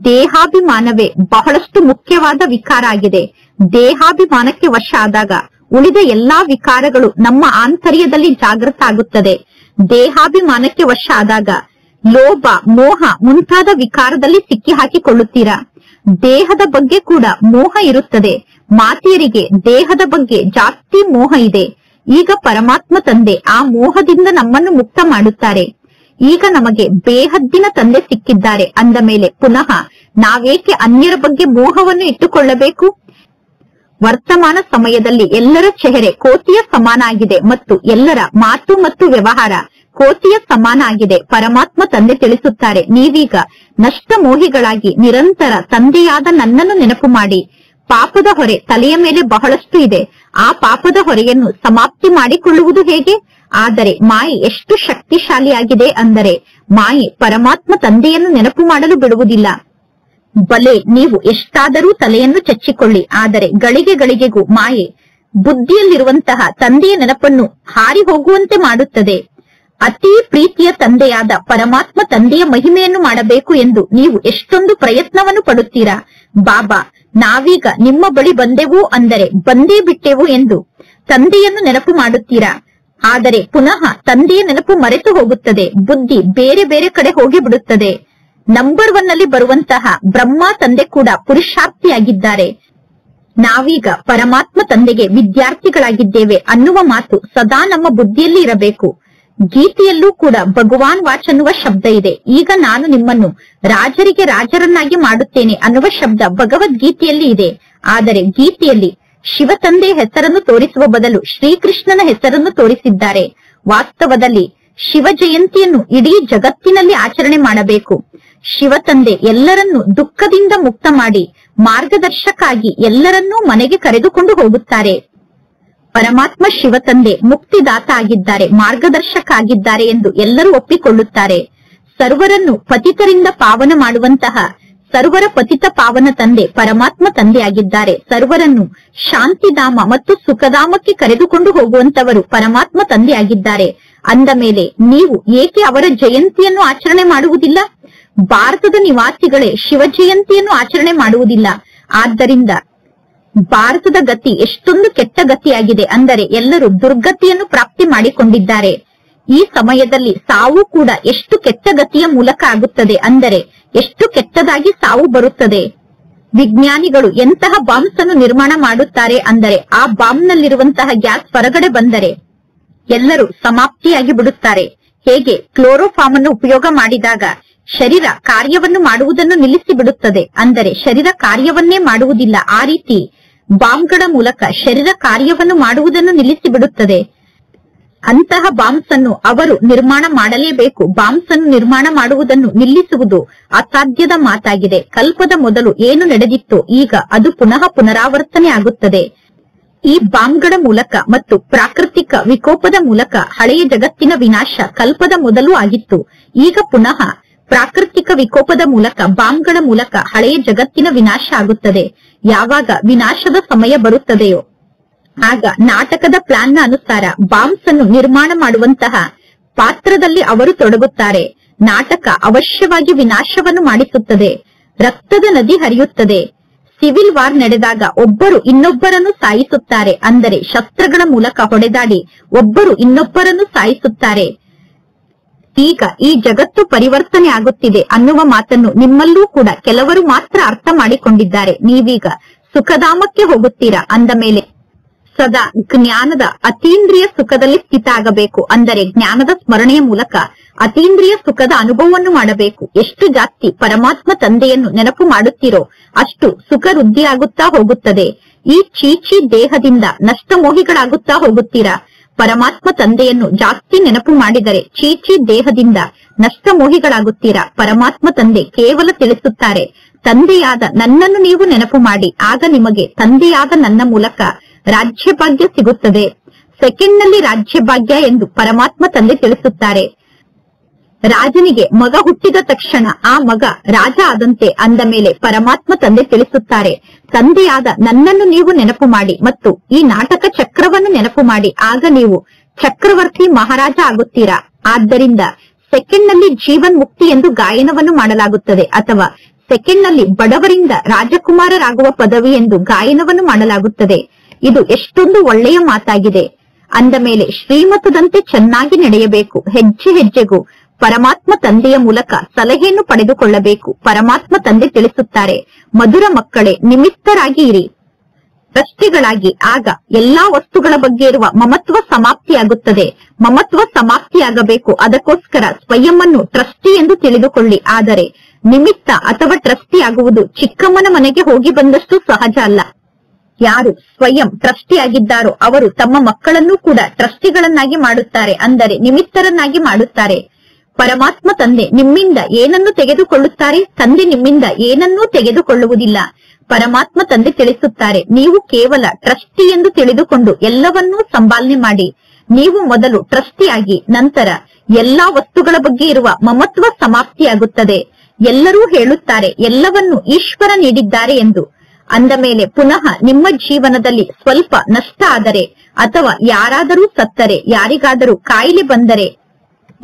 ದೇಹಾಭಿಮಾನವೇ ಬಹಳಷ್ಟು ಮುಖ್ಯವಾದ ವಿಕಾರ ಆಗಿದೆ. ದೇಹಾಭಿಮಾನಕ್ಕೆ ವಶ ಆದಾಗ ಉಳಿದ ಎಲ್ಲಾ ವಿಕಾರಗಳು ನಮ್ಮ ಆಂತರ್ಯದಲ್ಲಿ ಜಾಗೃತ ಆಗುತ್ತದೆ. ದೇಹಾಭಿಮಾನಕ್ಕೆ ವಶ ಆದಾಗ ಲೋಭ, ಮೋಹ ಮುಂತಾದ ವಿಕಾರದಲ್ಲಿ ಸಿಕ್ಕಿ ಹಾಕಿಕೊಳ್ಳುತ್ತೀರಾ. ದೇಹದ ಬಗ್ಗೆ ಕೂಡ ಮೋಹ ಇರುತ್ತದೆ. ಮಾತೆಯರಿಗೆ ದೇಹದ ಬಗ್ಗೆ ಜಾಸ್ತಿ ಮೋಹ ಇದೆ. ಈಗ ಪರಮಾತ್ಮ ತಂದೆ ಆ ಮೋಹದಿಂದ ನಮ್ಮನ್ನು ಮುಕ್ತ ಮಾಡುತ್ತಾರೆ. ಈಗ ನಮಗೆ ಬೇಹದ್ದಿನ ತಂದೆ ಸಿಕ್ಕಿದ್ದಾರೆ ಅಂದ ಮೇಲೆ ಪುನಃ ನಾವೇಕೆ ಅನ್ಯರ ಬಗ್ಗೆ ಮೋಹವನ್ನು ಇಟ್ಟುಕೊಳ್ಳಬೇಕು? ವರ್ತಮಾನ ಸಮಯದಲ್ಲಿ ಎಲ್ಲರ ಚೆಹರೆ ಕೋತಿಯ ಸಮಾನ ಆಗಿದೆ ಮತ್ತು ಎಲ್ಲರ ಮಾತು ಮತ್ತು ವ್ಯವಹಾರ ಕೋತಿಯ ಸಮಾನ ಆಗಿದೆ. ಪರಮಾತ್ಮ ತಂದೆ ತಿಳಿಸುತ್ತಾರೆ, ನೀವೀಗ ನಷ್ಟ ಮೋಹಿಗಳಾಗಿ ನಿರಂತರ ತಂದೆಯಾದ ನನ್ನನ್ನು ನೆನಪು ಮಾಡಿ. ಪಾಪದ ಹೊರೆ ತಲೆಯ ಮೇಲೆ ಬಹಳಷ್ಟು ಇದೆ. ಆ ಪಾಪದ ಹೊರೆಯನ್ನು ಸಮಾಪ್ತಿ ಮಾಡಿಕೊಳ್ಳುವುದು ಹೇಗೆ? ಆದರೆ ಮಾಯೆ ಎಷ್ಟು ಶಕ್ತಿಶಾಲಿಯಾಗಿದೆ ಅಂದರೆ ಮಾಯೆ ಪರಮಾತ್ಮ ತಂದೆಯನ್ನು ನೆನಪು ಮಾಡಲು ಬಿಡುವುದಿಲ್ಲ. ಬಲೆ ನೀವು ಎಷ್ಟಾದರೂ ತಲೆಯನ್ನು ಚಚ್ಚಿಕೊಳ್ಳಿ, ಆದರೆ ಗಳಿಗೆ ಗಳಿಗೆಗೂ ಮಾಯೆ ಬುದ್ಧಿಯಲ್ಲಿರುವಂತಹ ತಂದೆಯ ನೆನಪನ್ನು ಹಾರಿ ಹೋಗುವಂತೆ ಮಾಡುತ್ತದೆ. ಅತಿ ಪ್ರೀತಿಯ ತಂದೆಯಾದ ಪರಮಾತ್ಮ ತಂದೆಯ ಮಹಿಮೆಯನ್ನು ಮಾಡಬೇಕು ಎಂದು ನೀವು ಎಷ್ಟೊಂದು ಪ್ರಯತ್ನವನ್ನು ಪಡುತ್ತೀರಾ. ಬಾಬಾ, ನಾವೀಗ ನಿಮ್ಮ ಬಳಿ ಬಂದೆವು ಅಂದರೆ ಬಂದೇ ಬಿಟ್ಟೆವು ಎಂದು ತಂದೆಯನ್ನು ನೆನಪು ಮಾಡುತ್ತೀರಾ. ಆದರೆ ಪುನಃ ತಂದೆಯ ನೆನಪು ಮರೆತು ಹೋಗುತ್ತದೆ. ಬುದ್ಧಿ ಬೇರೆ ಬೇರೆ ಕಡೆ ಹೋಗಿ ಬಿಡುತ್ತದೆ. ನಂಬರ್ 1 ನಲ್ಲಿ ಬರುವಂತಹ ಬ್ರಹ್ಮ ತಂದೆ ಕೂಡ ಪುರುಷಾರ್ಥಿಯಾಗಿದ್ದಾರೆ. ನಾವೀಗ ಪರಮಾತ್ಮ ತಂದೆಗೆ ವಿದ್ಯಾರ್ಥಿಗಳಾಗಿದ್ದೇವೆ ಅನ್ನುವ ಮಾತು ಸದಾ ನಮ್ಮ ಬುದ್ಧಿಯಲ್ಲಿ ಇರಬೇಕು. ಗೀತೆಯಲ್ಲೂ ಕೂಡ ಭಗವಾನ್ ವಾಚ್ ಅನ್ನುವ ಶಬ್ದ ಇದೆ. ಈಗ ನಾನು ನಿಮ್ಮನ್ನು ರಾಜರಿಗೆ ರಾಜರನ್ನಾಗಿ ಮಾಡುತ್ತೇನೆ ಅನ್ನುವ ಶಬ್ದ ಭಗವದ್ಗೀತೆಯಲ್ಲಿ ಇದೆ. ಆದರೆ ಗೀತೆಯಲ್ಲಿ ಶಿವ ತಂದೆಯ ಹೆಸರನ್ನು ತೋರಿಸುವ ಬದಲು ಶ್ರೀಕೃಷ್ಣನ ಹೆಸರನ್ನು ತೋರಿಸಿದ್ದಾರೆ. ವಾಸ್ತವದಲ್ಲಿ ಶಿವ ಜಯಂತಿಯನ್ನು ಇಡೀ ಜಗತ್ತಿನಲ್ಲಿ ಆಚರಣೆ ಮಾಡಬೇಕು. ಶಿವ ತಂದೆ ಎಲ್ಲರನ್ನೂ ದುಃಖದಿಂದ ಮುಕ್ತ ಮಾಡಿ ಮಾರ್ಗದರ್ಶಕಾಗಿ ಎಲ್ಲರನ್ನೂ ಮನೆಗೆ ಕರೆದುಕೊಂಡು ಹೋಗುತ್ತಾರೆ. ಪರಮಾತ್ಮ ಶಿವ ತಂದೆ ಮುಕ್ತಿದಾತ ಆಗಿದ್ದಾರೆ, ಮಾರ್ಗದರ್ಶಕ ಆಗಿದ್ದಾರೆ ಎಂದು ಎಲ್ಲರೂ ಒಪ್ಪಿಕೊಳ್ಳುತ್ತಾರೆ. ಸರ್ವರನ್ನು ಪತಿತರಿಂದ ಪಾವನ ಮಾಡುವಂತಹ ಸರ್ವರ ಪತಿತ ಪಾವನ ತಂದೆ ಪರಮಾತ್ಮ ತಂದೆಯಾಗಿದ್ದಾರೆ. ಸರ್ವರನ್ನು ಶಾಂತಿಧಾಮ ಮತ್ತು ಸುಖಧಾಮಕ್ಕೆ ಕರೆದುಕೊಂಡು ಹೋಗುವಂತವರು ಪರಮಾತ್ಮ ತಂದೆಯಾಗಿದ್ದಾರೆ. ಅಂದ ಮೇಲೆ ನೀವು ಏಕೆ ಅವರ ಜಯಂತಿಯನ್ನು ಆಚರಣೆ ಮಾಡುವುದಿಲ್ಲ? ಭಾರತದ ನಿವಾಸಿಗಳೇ ಶಿವ ಜಯಂತಿಯನ್ನು ಆಚರಣೆ ಮಾಡುವುದಿಲ್ಲ. ಆದ್ದರಿಂದ ಭಾರತದ ಗತಿ ಎಷ್ಟೊಂದು ಕೆಟ್ಟ ಗತಿಯಾಗಿದೆ ಅಂದರೆ ಎಲ್ಲರೂ ದುರ್ಗತಿಯನ್ನು ಪ್ರಾಪ್ತಿ ಮಾಡಿಕೊಂಡಿದ್ದಾರೆ. ಈ ಸಮಯದಲ್ಲಿ ಸಾವು ಕೂಡ ಎಷ್ಟು ಕೆಟ್ಟ ಗತಿಯ ಮೂಲಕ ಆಗುತ್ತದೆ ಅಂದರೆ ಎಷ್ಟು ಕೆಟ್ಟದಾಗಿ ಸಾವು ಬರುತ್ತದೆ. ವಿಜ್ಞಾನಿಗಳು ಎಂತಹ ಬಾಂಬ್ಸ್ ಅನ್ನು ನಿರ್ಮಾಣ ಮಾಡುತ್ತಾರೆ ಅಂದರೆ ಆ ಬಾಂಬ್ ನಲ್ಲಿರುವಂತಹ ಗ್ಯಾಸ್ ಹೊರಗಡೆ ಬಂದರೆ ಎಲ್ಲರೂ ಸಮಾಪ್ತಿಯಾಗಿ ಬಿಡುತ್ತಾರೆ. ಹೇಗೆ ಕ್ಲೋರೋಫಾರ್ಮ್ ಅನ್ನು ಉಪಯೋಗ ಮಾಡಿದಾಗ ಶರೀರ ಕಾರ್ಯವನ್ನು ಮಾಡುವುದನ್ನು ನಿಲ್ಲಿಸಿ ಬಿಡುತ್ತದೆ, ಅಂದರೆ ಶರೀರ ಕಾರ್ಯವನ್ನೇ ಮಾಡುವುದಿಲ್ಲ. ಆ ರೀತಿ ಬಾಂಬ್ಗಳ ಮೂಲಕ ಶರೀರ ಕಾರ್ಯವನ್ನು ಮಾಡುವುದನ್ನು ನಿಲ್ಲಿಸಿ ಬಿಡುತ್ತದೆ. ಅಂತಹ ಬಾಂಬ್ಸ್ ಅನ್ನು ಅವರು ನಿರ್ಮಾಣ ಮಾಡಲೇಬೇಕು. ಬಾಂಬ್ಸ್ ಅನ್ನು ನಿರ್ಮಾಣ ಮಾಡುವುದನ್ನು ನಿಲ್ಲಿಸುವುದು ಅಸಾಧ್ಯದ ಮಾತಾಗಿದೆ. ಕಲ್ಪದ ಮೊದಲು ಏನು ನಡೆದಿತ್ತೋ ಈಗ ಅದು ಪುನಃ ಪುನರಾವರ್ತನೆ ಆಗುತ್ತದೆ. ಈ ಬಾಂಬ್ಗಳ ಮೂಲಕ ಮತ್ತು ಪ್ರಾಕೃತಿಕ ವಿಕೋಪದ ಮೂಲಕ ಹಳೆಯ ಜಗತ್ತಿನ ವಿನಾಶ ಕಲ್ಪದ ಮೊದಲು ಆಗಿತ್ತು. ಈಗ ಪುನಃ ಪ್ರಾಕೃತಿಕ ವಿಕೋಪದ ಮೂಲಕ ಬಾಂಬ್ಗಳ ಮೂಲಕ ಹಳೆಯ ಜಗತ್ತಿನ ವಿನಾಶ ಆಗುತ್ತದೆ. ಯಾವಾಗ ವಿನಾಶದ ಸಮಯ ಬರುತ್ತದೆಯೋ ಆಗ ನಾಟಕದ ಪ್ಲಾನ್ನ ಅನುಸಾರ ಬಾಂಬ್ಸ್ ಅನ್ನು ನಿರ್ಮಾಣ ಮಾಡುವಂತಹ ಪಾತ್ರದಲ್ಲಿ ಅವರು ತೊಡಗುತ್ತಾರೆ. ನಾಟಕ ಅವಶ್ಯವಾಗಿ ವಿನಾಶವನ್ನು ಮಾಡಿಸುತ್ತದೆ. ರಕ್ತದ ನದಿ ಹರಿಯುತ್ತದೆ. ಸಿವಿಲ್ ವಾರ್ ನಡೆದಾಗ ಒಬ್ಬರು ಇನ್ನೊಬ್ಬರನ್ನು ಸಾಯಿಸುತ್ತಾರೆ, ಅಂದರೆ ಶಸ್ತ್ರಗಳ ಮೂಲಕ ಹೊಡೆದಾಡಿ ಒಬ್ಬರು ಇನ್ನೊಬ್ಬರನ್ನು ಸಾಯಿಸುತ್ತಾರೆ. ಈಗ ಈ ಜಗತ್ತು ಪರಿವರ್ತನೆ ಆಗುತ್ತಿದೆ ಅನ್ನುವ ಮಾತನ್ನು ನಿಮ್ಮಲ್ಲೂ ಕೂಡ ಕೆಲವರು ಮಾತ್ರ ಅರ್ಥ ಮಾಡಿಕೊಂಡಿದ್ದಾರೆ. ನೀವೀಗ ಸುಖಧಾಮಕ್ಕೆ ಹೋಗುತ್ತೀರಾ. ಅಂದ ಮೇಲೆ ಸದಾ ಜ್ಞಾನದ ಅತೀಂದ್ರಿಯ ಸುಖದಲ್ಲಿ ಸ್ಥಿತ ಆಗಬೇಕು. ಅಂದರೆ ಜ್ಞಾನದ ಸ್ಮರಣೆಯ ಮೂಲಕ ಅತೀಂದ್ರಿಯ ಸುಖದ ಅನುಭವವನ್ನು ಮಾಡಬೇಕು. ಎಷ್ಟು ಜಾಸ್ತಿ ಪರಮಾತ್ಮ ತಂದೆಯನ್ನು ನೆನಪು ಮಾಡುತ್ತೀರೋ ಅಷ್ಟು ಸುಖ ವೃದ್ಧಿಯಾಗುತ್ತಾ ಹೋಗುತ್ತದೆ. ಈ ಚೀಚಿ ದೇಹದಿಂದ ನಷ್ಟಮೋಹಿಗಳಾಗುತ್ತಾ ಹೋಗುತ್ತೀರಾ. ಪರಮಾತ್ಮ ತಂದೆಯನ್ನು ಜಾಸ್ತಿ ನೆನಪು ಮಾಡಿದರೆ ಚೀಚಿ ದೇಹದಿಂದ ನಷ್ಟಮೋಹಿಗಳಾಗುತ್ತೀರಾ. ಪರಮಾತ್ಮ ತಂದೆ ಕೇವಲ ತಿಳಿಸುತ್ತಾರೆ, ತಂದೆಯಾದ ನನ್ನನ್ನು ನೀವು ನೆನಪು ಮಾಡಿ, ಆಗ ನಿಮಗೆ ತಂದೆಯಾದ ನನ್ನ ಮೂಲಕ ರಾಜ್ಯಭಾಗ್ಯ ಸಿಗುತ್ತದೆ. ಸೆಕೆಂಡ್ ನಲ್ಲಿ ರಾಜ್ಯಭಾಗ್ಯ ಎಂದು ಪರಮಾತ್ಮ ತಂದೆ ತಿಳಿಸುತ್ತಾರೆ. ರಾಜನಿಗೆ ಮಗ ಹುಟ್ಟಿದ ತಕ್ಷಣ ಆ ಮಗ ರಾಜ ಆದಂತೆ. ಅಂದ ಮೇಲೆ ಪರಮಾತ್ಮ ತಂದೆ ತಿಳಿಸುತ್ತಾರೆ, ತಂದೆಯಾದ ನನ್ನನ್ನು ನೀವು ನೆನಪು ಮಾಡಿ ಮತ್ತು ಈ ನಾಟಕ ಚಕ್ರವನ್ನು ನೆನಪು ಮಾಡಿ, ಆಗ ನೀವು ಚಕ್ರವರ್ತಿ ಮಹಾರಾಜ ಆಗುತ್ತೀರಾ. ಆದ್ದರಿಂದ ಸೆಕೆಂಡ್ ನಲ್ಲಿ ಜೀವನ್ ಮುಕ್ತಿ ಎಂದು ಗಾಯನವನ್ನು ಮಾಡಲಾಗುತ್ತದೆ, ಅಥವಾ ಸೆಕೆಂಡ್ ನಲ್ಲಿ ಬಡವರಿಂದ ರಾಜಕುಮಾರರಾಗುವ ಪದವಿ ಎಂದು ಗಾಯನವನ್ನು ಮಾಡಲಾಗುತ್ತದೆ. ಇದು ಎಷ್ಟೊಂದು ಒಳ್ಳೆಯ ಮಾತಾಗಿದೆ. ಅಂದ ಮೇಲೆ ಶ್ರೀಮತದಂತೆ ಚೆನ್ನಾಗಿ ನಡೆಯಬೇಕು. ಹೆಜ್ಜೆ ಹೆಜ್ಜೆಗೂ ಪರಮಾತ್ಮ ತಂದೆಯ ಮೂಲಕ ಸಲಹೆಯನ್ನು ಪಡೆದುಕೊಳ್ಳಬೇಕು. ಪರಮಾತ್ಮ ತಂದೆ ತಿಳಿಸುತ್ತಾರೆ, ಮಧುರ ಮಕ್ಕಳೇ, ನಿಮಿತ್ತರಾಗಿ ಇರಿ, ಟ್ರಸ್ಟಿಗಳಾಗಿ. ಆಗ ಎಲ್ಲಾ ವಸ್ತುಗಳ ಬಗ್ಗೆ ಇರುವ ಮಮತ್ವ ಸಮಾಪ್ತಿಯಾಗುತ್ತದೆ. ಮಮತ್ವ ಸಮಾಪ್ತಿಯಾಗಬೇಕು. ಅದಕ್ಕೋಸ್ಕರ ಸ್ವಯಂವನ್ನು ಟ್ರಸ್ಟಿ ಎಂದು ತಿಳಿದುಕೊಳ್ಳಿ. ಆದರೆ ನಿಮಿತ್ತ ಅಥವಾ ಟ್ರಸ್ಟಿ ಆಗುವುದು ಚಿಕ್ಕಮ್ಮನ ಮನೆಗೆ ಹೋಗಿ ಬಂದಷ್ಟು ಸಹಜ ಅಲ್ಲ. ಯಾರು ಸ್ವಯಂ ಟ್ರಸ್ಟಿ ಆಗಿದ್ದಾರೋ ಅವರು ತಮ್ಮ ಮಕ್ಕಳನ್ನು ಕೂಡ ಟ್ರಸ್ಟಿಗಳನ್ನಾಗಿ ಮಾಡುತ್ತಾರೆ, ಅಂದರೆ ನಿಮಿತ್ತರನ್ನಾಗಿ ಮಾಡುತ್ತಾರೆ. ಪರಮಾತ್ಮ ತಂದೆ ನಿಮ್ಮಿಂದ ಏನನ್ನು ತೆಗೆದುಕೊಳ್ಳುತ್ತಾರೆ? ತಂದೆ ನಿಮ್ಮಿಂದ ಏನನ್ನೂ ತೆಗೆದುಕೊಳ್ಳುವುದಿಲ್ಲ. ಪರಮಾತ್ಮ ತಂದೆ ತಿಳಿಸುತ್ತಾರೆ, ನೀವು ಕೇವಲ ಟ್ರಸ್ಟಿ ಎಂದು ತಿಳಿದುಕೊಂಡು ಎಲ್ಲವನ್ನೂ ಸಂಪಾಲನೆ ಮಾಡಿ. ನೀವು ಮೊದಲು ಟ್ರಸ್ಟಿ ಆಗಿ, ನಂತರ ಎಲ್ಲಾ ವಸ್ತುಗಳ ಬಗ್ಗೆ ಇರುವ ಮಮತ್ವ ಸಮಾಪ್ತಿಯಾಗುತ್ತದೆ. ಎಲ್ಲರೂ ಹೇಳುತ್ತಾರೆ ಎಲ್ಲವನ್ನು ಈಶ್ವರ ನೀಡಿದ್ದಾರೆ ಎಂದು. ಅಂದ ಮೇಲೆ ಪುನಃ ನಿಮ್ಮ ಜೀವನದಲ್ಲಿ ಸ್ವಲ್ಪ ನಷ್ಟ ಆದರೆ ಅಥವಾ ಯಾರಾದರೂ ಸತ್ತರೆ, ಯಾರಿಗಾದರೂ ಕಾಯಿಲೆ ಬಂದರೆ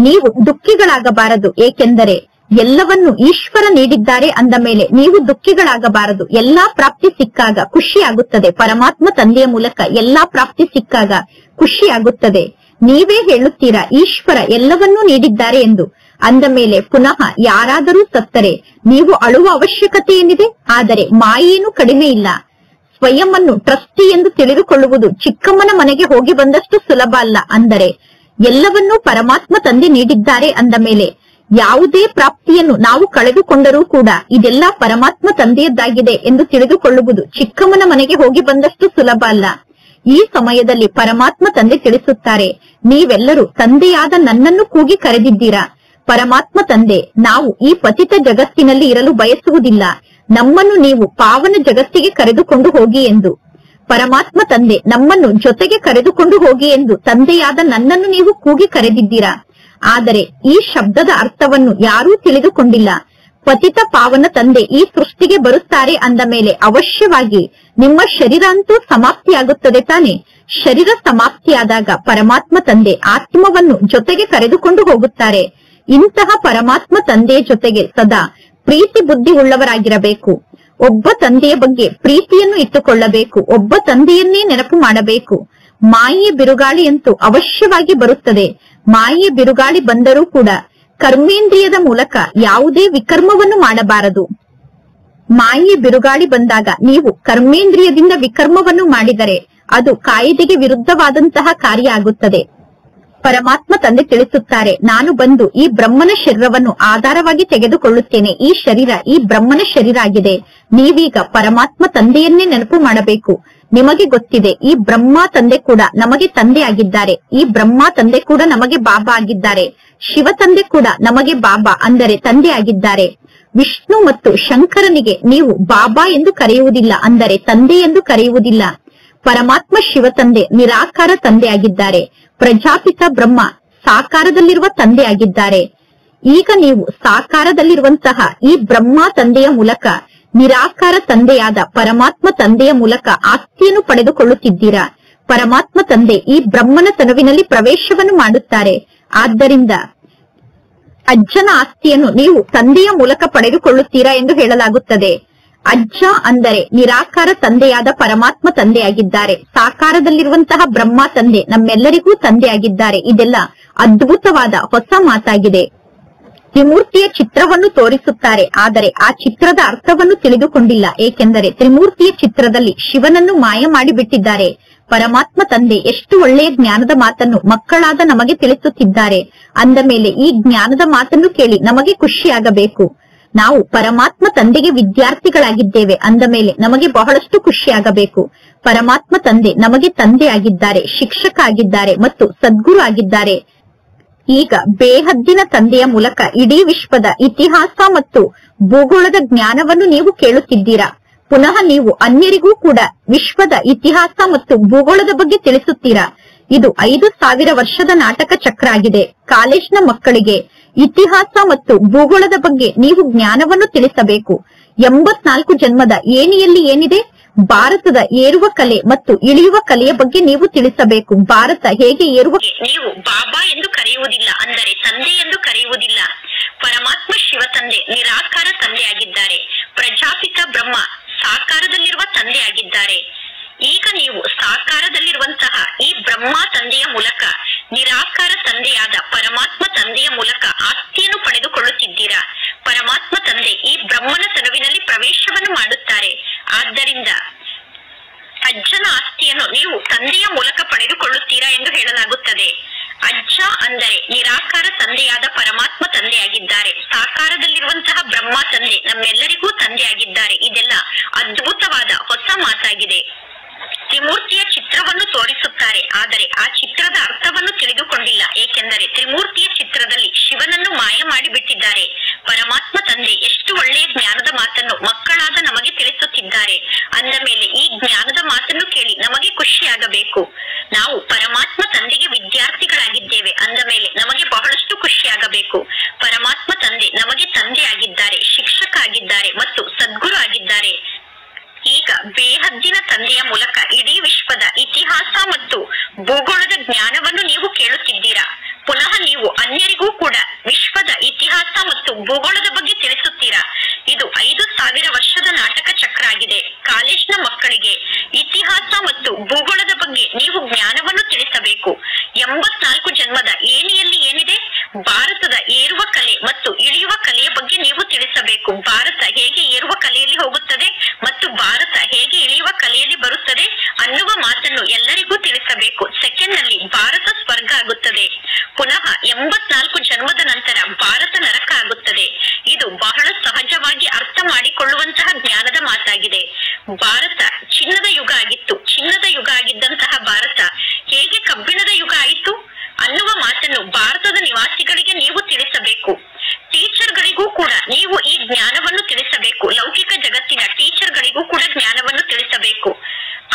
ನೀವು ದುಃಖಿಗಳಾಗಬಾರದು, ಏಕೆಂದರೆ ಎಲ್ಲವನ್ನು ಈಶ್ವರ ನೀಡಿದ್ದಾರೆ ಅಂದ ಮೇಲೆ ನೀವು ದುಃಖಿಗಳಾಗಬಾರದು. ಎಲ್ಲಾ ಪ್ರಾಪ್ತಿ ಸಿಕ್ಕಾಗ ಖುಷಿಯಾಗುತ್ತದೆ. ಪರಮಾತ್ಮ ತಂದೆಯ ಮೂಲಕ ಎಲ್ಲಾ ಪ್ರಾಪ್ತಿ ಸಿಕ್ಕಾಗ ಖುಷಿಯಾಗುತ್ತದೆ. ನೀವೇ ಹೇಳುತ್ತೀರಾ ಈಶ್ವರ ಎಲ್ಲವನ್ನೂ ನೀಡಿದ್ದಾರೆ ಎಂದು. ಅಂದ ಮೇಲೆ ಪುನಃ ಯಾರಾದರೂ ಸತ್ತರೆ ನೀವು ಅಳುವ ಅವಶ್ಯಕತೆ ಏನಿದೆ? ಆದರೆ ಮಾಯೇನು ಕಡಿಮೆ ಇಲ್ಲ. ಸ್ವಯಂ ಅನ್ನು ಟ್ರಸ್ಟಿ ಎಂದು ತಿಳಿದುಕೊಳ್ಳುವುದು ಚಿಕ್ಕಮ್ಮನ ಮನೆಗೆ ಹೋಗಿ ಬಂದಷ್ಟು ಸುಲಭ ಅಲ್ಲ. ಅಂದರೆ ಎಲ್ಲವನ್ನೂ ಪರಮಾತ್ಮ ತಂದೆ ನೀಡಿದ್ದಾರೆ ಅಂದ ಮೇಲೆ ಯಾವುದೇ ಪ್ರಾಪ್ತಿಯನ್ನು ನಾವು ಕಳೆದುಕೊಂಡರೂ ಕೂಡ ಇದೆಲ್ಲ ಪರಮಾತ್ಮ ತಂದೆಯದ್ದಾಗಿದೆ ಎಂದು ತಿಳಿದುಕೊಳ್ಳುವುದು ಚಿಕ್ಕಮ್ಮನ ಮನೆಗೆ ಹೋಗಿ ಬಂದಷ್ಟು ಸುಲಭ ಅಲ್ಲ. ಈ ಸಮಯದಲ್ಲಿ ಪರಮಾತ್ಮ ತಂದೆ ತಿಳಿಸುತ್ತಾರೆ, ನೀವೆಲ್ಲರೂ ತಂದೆಯಾದ ನನ್ನನ್ನು ಕೂಗಿ ಕರೆದಿದ್ದೀರಾ. ಪರಮಾತ್ಮ ತಂದೆ, ನಾವು ಈ ಪತಿತ ಜಗತ್ತಿನಲ್ಲಿ ಇರಲು ಬಯಸುವುದಿಲ್ಲ, ನಮ್ಮನ್ನು ನೀವು ಪಾವನ ಜಗತ್ತಿಗೆ ಕರೆದುಕೊಂಡು ಹೋಗಿ ಎಂದು. ಪರಮಾತ್ಮ ತಂದೆ ನಮ್ಮನ್ನು ಜೊತೆಗೆ ಕರೆದುಕೊಂಡು ಹೋಗಿ ಎಂದು ತಂದೆಯಾದ ನನ್ನನ್ನು ನೀವು ಕೂಗಿ ಕರೆದಿದ್ದೀರಾ. ಆದರೆ ಈ ಶಬ್ದದ ಅರ್ಥವನ್ನು ಯಾರೂ ತಿಳಿದುಕೊಂಡಿಲ್ಲ. ಪತಿತ ಪಾವನ ತಂದೆ ಈ ಸೃಷ್ಟಿಗೆ ಬರುತ್ತಾರೆ ಅಂದ ಮೇಲೆ ಅವಶ್ಯವಾಗಿ ನಿಮ್ಮ ಶರೀರ ಅಂತೂ ಸಮಾಪ್ತಿಯಾಗುತ್ತದೆ ತಾನೆ. ಶರೀರ ಸಮಾಪ್ತಿಯಾದಾಗ ಪರಮಾತ್ಮ ತಂದೆ ಆತ್ಮವನ್ನು ಜೊತೆಗೆ ಕರೆದುಕೊಂಡು ಹೋಗುತ್ತಾರೆ. ಇಂತಹ ಪರಮಾತ್ಮ ತಂದೆಯ ಜೊತೆಗೆ ಸದಾ ಪ್ರೀತಿ ಬುದ್ಧಿ ಉಳ್ಳವರಾಗಿರಬೇಕು. ಒಬ್ಬ ತಂದೆಯ ಬಗ್ಗೆ ಪ್ರೀತಿಯನ್ನು ಇಟ್ಟುಕೊಳ್ಳಬೇಕು. ಒಬ್ಬ ತಂದೆಯನ್ನೇ ನೆನಪು ಮಾಡಬೇಕು. ಮಾಯೆಯ ಬಿರುಗಾಳಿಯಂತೂ ಅವಶ್ಯವಾಗಿ ಬರುತ್ತದೆ. ಮಾಯೆಯ ಬಿರುಗಾಳಿ ಬಂದರೂ ಕೂಡ ಕರ್ಮೇಂದ್ರಿಯದ ಮೂಲಕ ಯಾವುದೇ ವಿಕರ್ಮವನ್ನು ಮಾಡಬಾರದು. ಮಾಯೆಯ ಬಿರುಗಾಳಿ ಬಂದಾಗ ನೀವು ಕರ್ಮೇಂದ್ರಿಯದಿಂದ ವಿಕರ್ಮವನ್ನು ಮಾಡಿದರೆ ಅದು ಕಾಯಿದೆಗೆ ವಿರುದ್ಧವಾದಂತಹ ಕಾರ್ಯ ಆಗುತ್ತದೆ. ಪರಮಾತ್ಮ ತಂದೆ ತಿಳಿಸುತ್ತಾರೆ, ನಾನು ಬಂದು ಈ ಬ್ರಹ್ಮನ ಶರೀರವನ್ನು ಆಧಾರವಾಗಿ ತೆಗೆದುಕೊಳ್ಳುತ್ತೇನೆ. ಈ ಶರೀರ ಈ ಬ್ರಹ್ಮನ ಶರೀರ ಆಗಿದೆ. ನೀವೀಗ ಪರಮಾತ್ಮ ತಂದೆಯನ್ನೇ ನೆನಪು ಮಾಡಬೇಕು. ನಿಮಗೆ ಗೊತ್ತಿದೆ, ಈ ಬ್ರಹ್ಮ ತಂದೆ ಕೂಡ ನಮಗೆ ತಂದೆ ಆಗಿದ್ದಾರೆ. ಈ ಬ್ರಹ್ಮ ತಂದೆ ಕೂಡ ನಮಗೆ ಬಾಬಾ ಆಗಿದ್ದಾರೆ. ಶಿವ ತಂದೆ ಕೂಡ ನಮಗೆ ಬಾಬಾ ಅಂದರೆ ತಂದೆ ಆಗಿದ್ದಾರೆ. ವಿಷ್ಣು ಮತ್ತು ಶಂಕರನಿಗೆ ನೀವು ಬಾಬಾ ಎಂದು ಕರೆಯುವುದಿಲ್ಲ, ಅಂದರೆ ತಂದೆ ಎಂದು ಕರೆಯುವುದಿಲ್ಲ. ಪರಮಾತ್ಮ ಶಿವ ತಂದೆ ನಿರಾಕಾರ ತಂದೆ ಆಗಿದ್ದಾರೆ. ಪ್ರಜಾಪಿತ ಬ್ರಹ್ಮ ಸಾಕಾರದಲ್ಲಿರುವ ತಂದೆ ಆಗಿದ್ದಾರೆ. ಈಗ ನೀವು ಸಾಕಾರದಲ್ಲಿರುವಂತಹ ಈ ಬ್ರಹ್ಮ ತಂದೆಯ ಮೂಲಕ ನಿರಾಕಾರ ತಂದೆಯಾದ ಪರಮಾತ್ಮ ತಂದೆಯ ಮೂಲಕ ಆಸ್ತಿಯನ್ನು ಪಡೆದುಕೊಳ್ಳುತ್ತಿದ್ದೀರಾ. ಪರಮಾತ್ಮ ತಂದೆ ಈ ಬ್ರಹ್ಮನ ತನುವಿನಲ್ಲಿ ಪ್ರವೇಶವನ್ನು ಮಾಡುತ್ತಾರೆ. ಆದ್ದರಿಂದ ಅಜ್ಜನ ಆಸ್ತಿಯನ್ನು ನೀವು ತಂದೆಯ ಮೂಲಕ ಪಡೆದುಕೊಳ್ಳುತ್ತೀರಾ ಎಂದು ಹೇಳಲಾಗುತ್ತದೆ. ಅಜ್ಜ ಅಂದರೆ ನಿರಾಕಾರ ತಂದೆಯಾದ ಪರಮಾತ್ಮ ತಂದೆಯಾಗಿದ್ದಾರೆ. ಸಾಕಾರದಲ್ಲಿರುವಂತಹ ಬ್ರಹ್ಮ ತಂದೆ ನಮ್ಮೆಲ್ಲರಿಗೂ ತಂದೆಯಾಗಿದ್ದಾರೆ. ಇದೆಲ್ಲ ಅದ್ಭುತವಾದ ಹೊಸ ಮಾತಾಗಿದೆ. ತ್ರಿಮೂರ್ತಿಯ ಚಿತ್ರವನ್ನು ತೋರಿಸುತ್ತಾರೆ, ಆದರೆ ಆ ಚಿತ್ರದ ಅರ್ಥವನ್ನು ತಿಳಿದುಕೊಂಡಿಲ್ಲ. ಏಕೆಂದರೆ ತ್ರಿಮೂರ್ತಿಯ ಚಿತ್ರದಲ್ಲಿ ಶಿವನನ್ನು ಮಾಯ ಮಾಡಿಬಿಟ್ಟಿದ್ದಾರೆ. ಪರಮಾತ್ಮ ತಂದೆ ಎಷ್ಟು ಒಳ್ಳೆಯ ಜ್ಞಾನದ ಮಾತನ್ನು ಮಕ್ಕಳಾದ ನಮಗೆ ತಿಳಿಸುತ್ತಿದ್ದಾರೆ. ಅಂದ ಮೇಲೆ ಈ ಜ್ಞಾನದ ಮಾತನ್ನು ಕೇಳಿ ನಮಗೆ ಖುಷಿಯಾಗಬೇಕು. ನಾವು ಪರಮಾತ್ಮ ತಂದೆಗೆ ವಿದ್ಯಾರ್ಥಿಗಳಾಗಿದ್ದೇವೆ ಅಂದ ಮೇಲೆ ನಮಗೆ ಬಹಳಷ್ಟು ಖುಷಿಯಾಗಬೇಕು. ಪರಮಾತ್ಮ ತಂದೆ ನಮಗೆ ತಂದೆ ಆಗಿದ್ದಾರೆ, ಶಿಕ್ಷಕ ಆಗಿದ್ದಾರೆ ಮತ್ತು ಸದ್ಗುರು ಆಗಿದ್ದಾರೆ. ಈಗ ಬೇಹದ್ದಿನ ತಂದೆಯ ಮೂಲಕ ಇಡೀ ವಿಶ್ವದ ಇತಿಹಾಸ ಮತ್ತು ಭೂಗೋಳದ ಜ್ಞಾನವನ್ನು ನೀವು ಕೇಳುತ್ತಿದ್ದೀರಾ. ಪುನಃ ನೀವು ಅನ್ಯರಿಗೂ ಕೂಡ ವಿಶ್ವದ ಇತಿಹಾಸ ಮತ್ತು ಭೂಗೋಳದ ಬಗ್ಗೆ ತಿಳಿಸುತ್ತೀರಾ. ಇದು 5000 ವರ್ಷದ ನಾಟಕ ಚಕ್ರ ಆಗಿದೆ. ಕಾಲೇಜ್ನ ಮಕ್ಕಳಿಗೆ ಇತಿಹಾಸ ಮತ್ತು ಭೂಗೋಳದ ಬಗ್ಗೆ ನೀವು ಜ್ಞಾನವನ್ನು ತಿಳಿಸಬೇಕು. 84 ಜನ್ಮದ ಏಣಿಯಲ್ಲಿ ಏನಿದೆ, ಭಾರತದ ಏರುವ ಕಲೆ ಮತ್ತು ಇಳಿಯುವ ಕಲೆಯ ಬಗ್ಗೆ ನೀವು ತಿಳಿಸಬೇಕು. ಭಾರತ ಹೇಗೆ ಏರುವ, ನೀವು ಬಾಬಾ ಎಂದು ಕರೆಯುವುದಿಲ್ಲ, ಅಂದರೆ ತಂದೆ ಎಂದು ಕರೆಯುವುದಿಲ್ಲ. ಪರಮಾತ್ಮ ಶಿವ ತಂದೆ ನಿರಾಕಾರ ತಂದೆ ಆಗಿದ್ದಾರೆ. ಪ್ರಜಾಪಿತ ಬ್ರಹ್ಮ ಸಾಕಾರದಲ್ಲಿರುವ ತಂದೆ ಆಗಿದ್ದಾರೆ. ಈಗ ನೀವು ಸಾಕಾರದಲ್ಲಿರುವಂತಹ ಈ ಬ್ರಹ್ಮ ತಂದೆಯ ಮೂಲಕ ನಿರಾಕಾರ ತಂದೆಯಾದ ಪರಮಾತ್ಮ ತಂದೆಯ ಮೂಲಕ ಆಸ್ತಿಯನ್ನು ಪಡೆದುಕೊಳ್ಳುತ್ತಿದ್ದೀರಾ. ಪರಮಾತ್ಮ ತಂದೆ ಈ ಬ್ರಹ್ಮನ ತನುವಿನಲ್ಲಿ ಪ್ರವೇಶವನ್ನು ಮಾಡುತ್ತಾರೆ. ಆದ್ದರಿಂದ ಅಜ್ಜನ ಆಸ್ತಿಯನ್ನು ನೀವು ತಂದೆಯ ಮೂಲಕ ಪಡೆದುಕೊಳ್ಳುತ್ತೀರಾ ಎಂದು ಹೇಳಲಾಗುತ್ತದೆ. ಅಜ್ಜ ಅಂದರೆ ನಿರಾಕಾರ ತಂದೆಯಾದ ಪರಮಾತ್ಮ ತಂದೆಯಾಗಿದ್ದಾರೆ. ಸಾಕಾರದಲ್ಲಿರುವಂತಹ ಬ್ರಹ್ಮ ತಂದೆ ನಮ್ಮೆಲ್ಲರಿಗೂ ತಂದೆಯಾಗಿದ್ದಾರೆ. ಇದೆಲ್ಲ ಅದ್ಭುತವಾದ ಹೊಸ ಮಾತಾಗಿದೆ. ತ್ರಿಮೂರ್ತಿಯ ಚಿತ್ರವನ್ನು ತೋರಿಸುತ್ತಾರೆ, ಆದರೆ ಆ ಚಿತ್ರದ ಅರ್ಥವನ್ನು ತಿಳಿದುಕೊಂಡಿಲ್ಲ. ಏಕೆಂದರೆ ತ್ರಿಮೂರ್ತಿಯ ಚಿತ್ರದಲ್ಲಿ ಶಿವನನ್ನು ಮಾಯ ಮಾಡಿಬಿಟ್ಟಿದ್ದಾರೆ. ಪರಮಾತ್ಮ ತಂದೆ ಎಷ್ಟು ಒಳ್ಳೆಯ ಜ್ಞಾನದ ಮಾತನ್ನು ಮಕ್ಕಳಾದ ನಮಗೆ ತಿಳಿಸುತ್ತಿದ್ದಾರೆ. ಅಂದ ಮೇಲೆ ಈ ಜ್ಞಾನದ ಮಾತನ್ನು ಕೇಳಿ ನಮಗೆ ಖುಷಿಯಾಗಬೇಕು. ನಾವು ಪರಮಾತ್ಮ ತಂದೆಗೆ ವಿದ್ಯಾರ್ಥಿಗಳಾಗಿದ್ದೇವೆ ಅಂದ ಮೇಲೆ ನಮಗೆ ಬಹಳಷ್ಟು ಖುಷಿಯಾಗಬೇಕು. ಪರಮಾತ್ಮ ತಂದೆ ನಮಗೆ ತಂದೆ ಆಗಿದ್ದಾರೆ, ಶಿಕ್ಷಕ ಆಗಿದ್ದಾರೆ ಮತ್ತು ಸದ್ಗುರು ಆಗಿದ್ದಾರೆ. ಈಗ ಬೇಹದ್ದಿನ ತಂದೆಯ ಮೂಲಕ ಇಡೀ ವಿಶ್ವದ ಇತಿಹಾಸ ಮತ್ತು ಭೂಗೋಳದ ಜ್ಞಾನವನ್ನು ನೀವು ಕೇಳುತ್ತಿದ್ದೀರಾ. ಪುನಃ ನೀವು ಅನ್ಯರಿಗೂ ಟೀಚರ್ಗಳಿಗೂ ಕೂಡ ನೀವು ಈ ಜ್ಞಾನವನ್ನು ತಿಳಿಸಬೇಕು. ಲೌಕಿಕ ಜಗತ್ತಿನ ಟೀಚರ್ಗಳಿಗೂ ಕೂಡ ಜ್ಞಾನವನ್ನು ತಿಳಿಸಬೇಕು.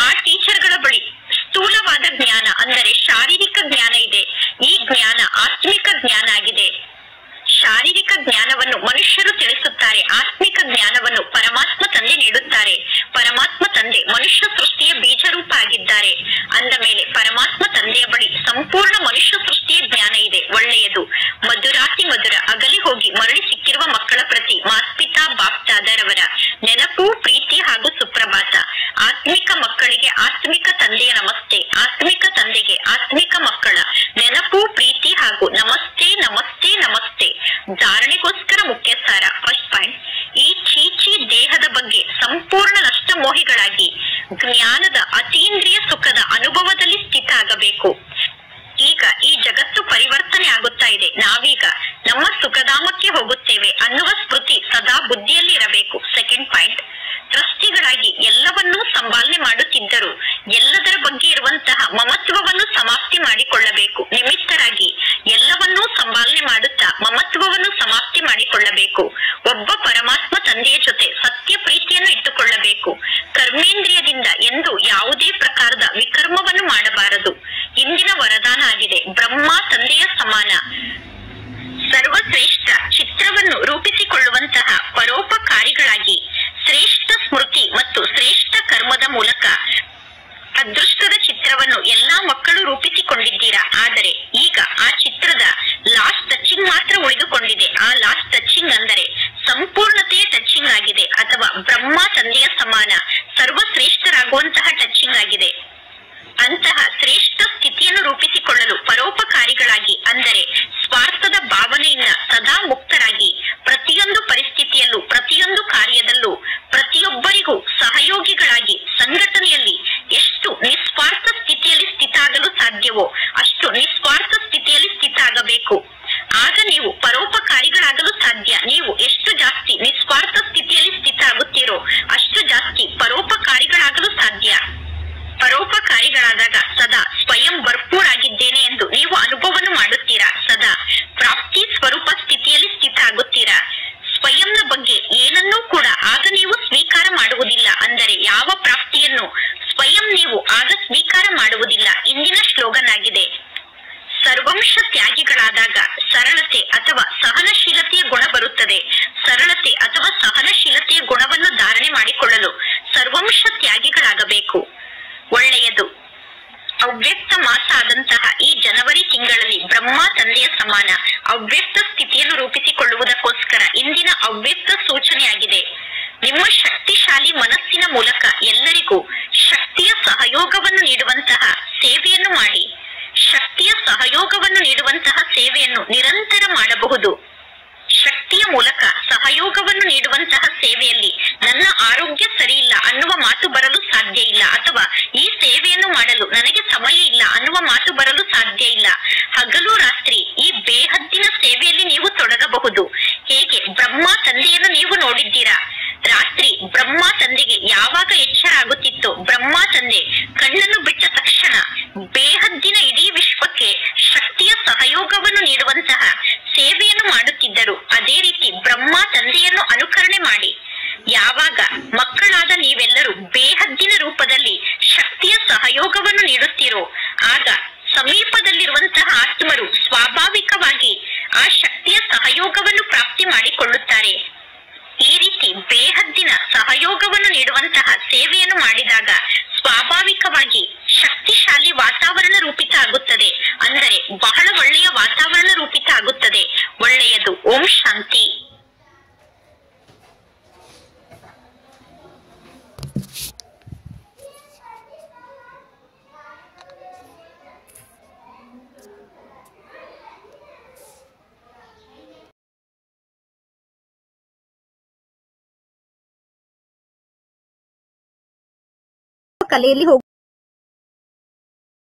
ಆ ಟೀಚರ್ಗಳ ಬಳಿ ಸ್ಥೂಲವಾದ ಜ್ಞಾನ ಅಂದರೆ ಶಾರೀರಿಕ ಜ್ಞಾನ ಇದೆ. ಈ ಜ್ಞಾನ ಆತ್ಮಿಕ ಜ್ಞಾನ ಆಗಿದೆ. ಶಾರೀರಿಕ ಜ್ಞಾನವನ್ನು ಮನುಷ್ಯರು ತಿಳಿಸುತ್ತಾರೆ, ಆತ್ಮಿಕ ಜ್ಞಾನವನ್ನು ಪರಮಾತ್ಮ ತಂದೆ ನೀಡುತ್ತಾರೆ. ಪರಮಾತ್ಮ ತಂದೆ ಮನುಷ್ಯ ಸೃಷ್ಟಿಯ ಬೀಜರೂಪ ಆಗಿದ್ದಾರೆ. ಅಂದ ಮೇಲೆ ಪರಮಾತ್ಮ ತಂದೆಯ ಬಳಿ ಸಂಪೂರ್ಣ ಮನುಷ್ಯ ಸೃಷ್ಟಿಯ ಜ್ಞಾನ ಇದೆ. ಒಳ್ಳೆಯದು. ಮಧುರಾತಿ ಮಧುರ ಅಗಲಿ ಹೋಗಿ ಮರಳಿ ಸಿಕ್ಕಿರುವ ಮಕ್ಕಳ ಪ್ರತಿ ಮಾಸ್ಪಿತಾ ಬಾಪ್ತಾದರವರ ನೆನಪು, ಪ್ರೀತಿ ಹಾಗೂ ಸುಪ್ರಭಾತ. ಆತ್ಮಿಕ ಮಕ್ಕಳಿಗೆ ಆತ್ಮಿಕ ತಂದೆಯ ನಮಸ್ತೆ, ಆತ್ಮಿಕ ತಂದೆಗೆ ಆತ್ಮಿಕ ಮಕ್ಕಳ ನೆನಪು, ಪ್ರೀತಿ ಹಾಗೂ ನಮಸ್ತೆ ನಮಸ್ತೆ ನಮಸ್ತೆ. ಧಾರಣೆಗೋಸ್ಕರ ಮುಖ್ಯ ಸಾರ. ಫಸ್ಟ್ ಪಾಯಿಂಟ್, ಈ ಚೀಚಿ ದೇಹದ ಬಗ್ಗೆ ಸಂಪೂರ್ಣ ನಷ್ಟ ಮೋಹಿಗಳಾಗಿ ಜ್ಞಾನದ ಅತೀಂದ್ರಿಯ ಸುಖದ ಅನುಭವದಲ್ಲಿ ಸ್ಥಿತ ಆಗಬೇಕು. ಈಗ ಈ ಜಗತ್ತು ಪರಿವರ್ತನೆ ಆಗುತ್ತಾ ಇದೆ. ನಾವೀಗ ನಮ್ಮ ಸುಖಧಾಮಕ್ಕೆ ಹೋಗುತ್ತೇವೆ ಅನ್ನುವ ಸ್ಮೃತಿ ಸದಾ ಬುದ್ಧಿಯಲ್ಲಿ ಇರಬೇಕು. ಸೆಕೆಂಡ್ ಪಾಯಿಂಟ್, ಟ್ರಸ್ಟಿಗಳಾಗಿ ಎಲ್ಲವನ್ನೂ ಸಂಪಾಲನೆ ಮಾಡುತ್ತಿದ್ದರು ಎಲ್ಲದರ ಬಗ್ಗೆ ಇರುವಂತಹ ಮಮತ್ವವನ್ನು ಸಮಾಪ್ತಿ ಮಾಡಿಕೊಳ್ಳಬೇಕು. ನಿಮಿತ್ತರಾಗಿ ಎಲ್ಲವನ್ನೂ ಸಂಪಾಲನೆ ಮಾಡುತ್ತಾ ಮಮತ್ವವನ್ನು ಸಮಾಪ್ತಿ ಮಾಡಿಕೊಳ್ಳಬೇಕು. ಒಬ್ಬ ಪರಮಾತ್ಮ ತಂದೆಯ ಜೊತೆ ಸತ್ಯ ಪ್ರೀತಿಯನ್ನು ಇಟ್ಟುಕೊಳ್ಳಬೇಕು. ಕರ್ಮೇಂದ್ರಿಯದಿಂದ ಎಂದು ಯಾವುದೇ ಪ್ರಕಾರದ ವಿಕರ್ಮವನ್ನು ಮಾಡಬಾರದು. ಇಂದಿನ ವರದಾನ ಆಗಿದೆ, ಬ್ರಹ್ಮ ತಂದೆಯ ಸಮಾನ ಸರ್ವಶ್ರೇಷ್ಠ ಚಿತ್ರವನ್ನು ರೂಪಿಸಿಕೊಳ್ಳುವಂತಹ ಪರೋಪಕಾರಿಗಳಾಗಿ ಶ್ರೇಷ್ಠ ಸ್ಮೃತಿ ಮತ್ತು ಶ್ರೇಷ್ಠ ಕರ್ಮದ ಮೂಲಕ ಅದೃಷ್ಟದ ಚಿತ್ರವನ್ನು ಎಲ್ಲಾ ಮಕ್ಕಳು ರೂಪಿಸಿಕೊಂಡಿದ್ದೀರಾ. ಆದರೆ ಈಗ ಆ ಚಿತ್ರದ ಲಾಸ್ಟ್ ಟಚಿಂಗ್ ಮಾತ್ರ ಉಳಿದುಕೊಂಡಿದೆ. ಆ ಲಾಸ್ಟ್ ಟಚಿಂಗ್ ಅಂದರೆ ಸಂಪೂರ್ಣತೆಯ ಟಚಿಂಗ್ ಆಗಿದೆ, ಅಥವಾ ಬ್ರಹ್ಮ ತಂದೆಯ ಸಮಾನ ಸರ್ವಶ್ರೇಷ್ಠರಾಗುವಂತಹ ಟಚಿಂಗ್ ಆಗಿದೆ. ಅಂತಹ ಶ್ರೇಷ್ಠ ಸ್ಥಿತಿಯನ್ನು ರೂಪಿಸಿಕೊಳ್ಳಲು ಪರೋಪಕಾರಿಗಳಾಗಿ ಅಂದರೆ ಸ್ವಾರ್ಥದ ಭಾವನೆಯಿಂದ ಸದಾ ಮುಕ್ತರಾಗಿ ಪ್ರತಿಯೊಂದು ಪರಿಸ್ಥಿತಿಯಲ್ಲೂ ಪ್ರತಿಯೊಂದು ಕಾರ್ಯದಲ್ಲೂ ಪ್ರತಿಯೊಬ್ಬರಿಗೂ ಸಹಯೋಗಿಗಳಾಗಿ ಸಂಘಟನೆಯಲ್ಲಿ ಎಷ್ಟು ನಿಸ್ವಾರ್ಥ ಸ್ಥಿತಿಯಲ್ಲಿ ಸ್ಥಿತ ಆಗಲು ಸಾಧ್ಯವೋ ಅಷ್ಟು ನಿಸ್ವಾರ್ಥ ಸ್ಥಿತಿಯಲ್ಲಿ ಸ್ಥಿತ ಆಗಬೇಕು. ಆಗ ನೀವು ಪರೋಪಕಾರಿಗಳಾಗಲು ಸಾಧ್ಯ. ನೀವು ಎಷ್ಟು ಜಾಸ್ತಿ ನಿಸ್ವಾರ್ಥ ಸ್ಥಿತಿಯಲ್ಲಿ ಸ್ಥಿತ ಆಗುತ್ತೀರೋ ಅಷ್ಟು ಜಾಸ್ತಿ ಪರೋಪಕಾರಿಗಳಾಗಲು ಸಾಧ್ಯ. ಪರೋಪಕಾರಿಗಳಾದಾಗ ಸದಾ ಸ್ವಯಂ ಭರ್ಪೂರ್ ಆಗಿದ್ದೇನೆ ಎಂದು ನೀವು ಅನುಭವವನ್ನು ಮಾಡುತ್ತೀರಾ. ಸದಾ ಪ್ರಾಪ್ತಿ ಸ್ವರೂಪ ಸ್ಥಿತಿಯಲ್ಲಿ ಸ್ಥಿತ ಆಗುತ್ತೀರಾ. ಸ್ವಯಂನ ಬಗ್ಗೆ ಏನನ್ನೂ ಕೂಡ ಆಗ ನೀವು ಸ್ವೀಕಾರ ಮಾಡುವುದಿಲ್ಲ. ಅಂದರೆ ಯಾವ ಪ್ರಾಪ್ತಿಯನ್ನು ಸ್ವಯಂ ನೀವು ಆಗ ಸ್ವೀಕಾರ ಮಾಡುವುದಿಲ್ಲ. ಇಂದಿನ ಸ್ಲೋಗನ್ ಆಗಿದೆ, ಸರ್ವಂಶ ತ್ಯಾಗಿಗಳಾದಾಗ ಸರಳತೆ ಅಥವಾ ಸಹನಶೀಲತೆಯ ಗುಣ ಬರುತ್ತದೆ. ಸರಳತೆ ಅಥವಾ ಸಹನಶೀಲತೆಯ ಗುಣವನ್ನು ಧಾರಣೆ ಮಾಡಿಕೊಳ್ಳಲು ಸರ್ವಂಶ ತ್ಯಾಗಿಗಳಾಗಬೇಕು. ಒಳ್ಳೆಯದು. ಅವ್ಯಕ್ತ ಮಾಸ ಆದಂತಹ ಈ ಜನವರಿ ತಿಂಗಳಲ್ಲಿ ಬ್ರಹ್ಮ ತಂದೆಯ ಸಮಾನ ಅವ್ಯಕ್ತ ಸ್ಥಿತಿಯನ್ನು ರೂಪಿಸಿಕೊಳ್ಳುವುದಕ್ಕೋಸ್ಕರ ಇಂದಿನ ಅವ್ಯಕ್ತ ಸೂಚನೆಯಾಗಿದೆ. ನಿಮ್ಮ ಶಕ್ತಿಶಾಲಿ ಮನಸ್ಸಿನ ಮೂಲಕ ಎಲ್ಲರಿಗೂ ಶಕ್ತಿಯ ಸಹಯೋಗವನ್ನು ನೀಡುವಂತಹ ಸೇವೆಯನ್ನು ಮಾಡಿ. ಶಕ್ತಿಯ ಸಹಯೋಗವನ್ನು ನೀಡುವಂತಹ ಸೇವೆಯನ್ನು ನಿರಂತರ ಮಾಡಬಹುದು. ಶಕ್ತಿಯ ಮೂಲಕ ಸಹಯೋಗವನ್ನು ನೀಡುವಂತಹ ಸೇವೆಯಲ್ಲಿ ನನ್ನ ಆರೋಗ್ಯ ಸರಿಯಿಲ್ಲ ಅನ್ನುವ ಮಾತು ಬರಲು ಸಾಧ್ಯ ಇಲ್ಲ, ಅಥವಾ ಈ ಸೇವೆಯನ್ನು ಮಾಡಲು ನನಗೆ ಸಮಯ ಇಲ್ಲ ಅನ್ನುವ ಮಾತು ಬರಲು ಸಾಧ್ಯ ಇಲ್ಲ. ಹಗಲು ರಾತ್ರಿ ಈ ಬೇಹದ್ದಿನ ಸೇವೆಯಲ್ಲಿ ನೀವು ತೊಡಗಬಹುದು. ಹೇಗೆ ಬ್ರಹ್ಮ ತಂದೆಯನ್ನು ನೀವು ನೋಡಿದ್ದೀರಾ. ರಾತ್ರಿ ಬ್ರಹ್ಮ ತಂದೆಗೆ ಯಾವಾಗ ಎಚ್ಚರ ಆಗುತ್ತಿತ್ತೋ ಬ್ರಹ್ಮ ತಂದೆ ಕಣ್ಣನ್ನು ಬಿಟ್ಟ ತಕ್ಷಣ ಬೇಹದ್ದಿನ ಇಡೀ ವಿಶ್ವಕ್ಕೆ ಶಕ್ತಿಯ ಸಹಯೋಗವನ್ನು ನೀಡುವಂತಹ ಸೇವೆಯನ್ನು ಮಾಡುತ್ತಿದ್ದರು. ಅದೇ ರೀತಿ ಬ್ರಹ್ಮ ತಂದೆಯನ್ನು ಅನುಕರಣೆ ಮಾಡಿ. ಯಾವಾಗ ಮಕ್ಕಳಾದ ನೀವೆಲ್ಲರೂ ಬೇಹದ್ದಿನ ರೂಪದಲ್ಲಿ ಶಕ್ತಿಯ ಸಹಯೋಗವನ್ನು ನೀಡುತ್ತೀರೋ ಆಗ ಸಮೀಪದಲ್ಲಿರುವಂತಹ ಆತ್ಮರು ಸ್ವಾಭಾವಿಕವಾಗಿ ಆ ಶಕ್ತಿಯ ಸಹಯೋಗವನ್ನು ಪ್ರಾಪ್ತಿ ಮಾಡಿಕೊಳ್ಳುತ್ತಾರೆ. ಈ ರೀತಿ ಬೇಹದ್ದಿನ ಸಹಯೋಗವನ್ನು ನೀಡುವಂತಹ ಸೇವೆಯನ್ನು ಮಾಡಿದಾಗ ಸ್ವಾಭಾವಿಕವಾಗಿ ಶಕ್ತಿಶಾಲಿ ವಾತಾವರಣ ರೂಪಿತ ಆಗುತ್ತದೆ. ಅಂದರೆ ಬಹಳ ಒಳ್ಳೆಯ ವಾತಾವರಣ ರೂಪಿತ ಆಗುತ್ತದೆ. ಒಳ್ಳೆಯದು. ಓಂ ಶಾಂತಿ. ಕಲೆಯಲ್ಲಿ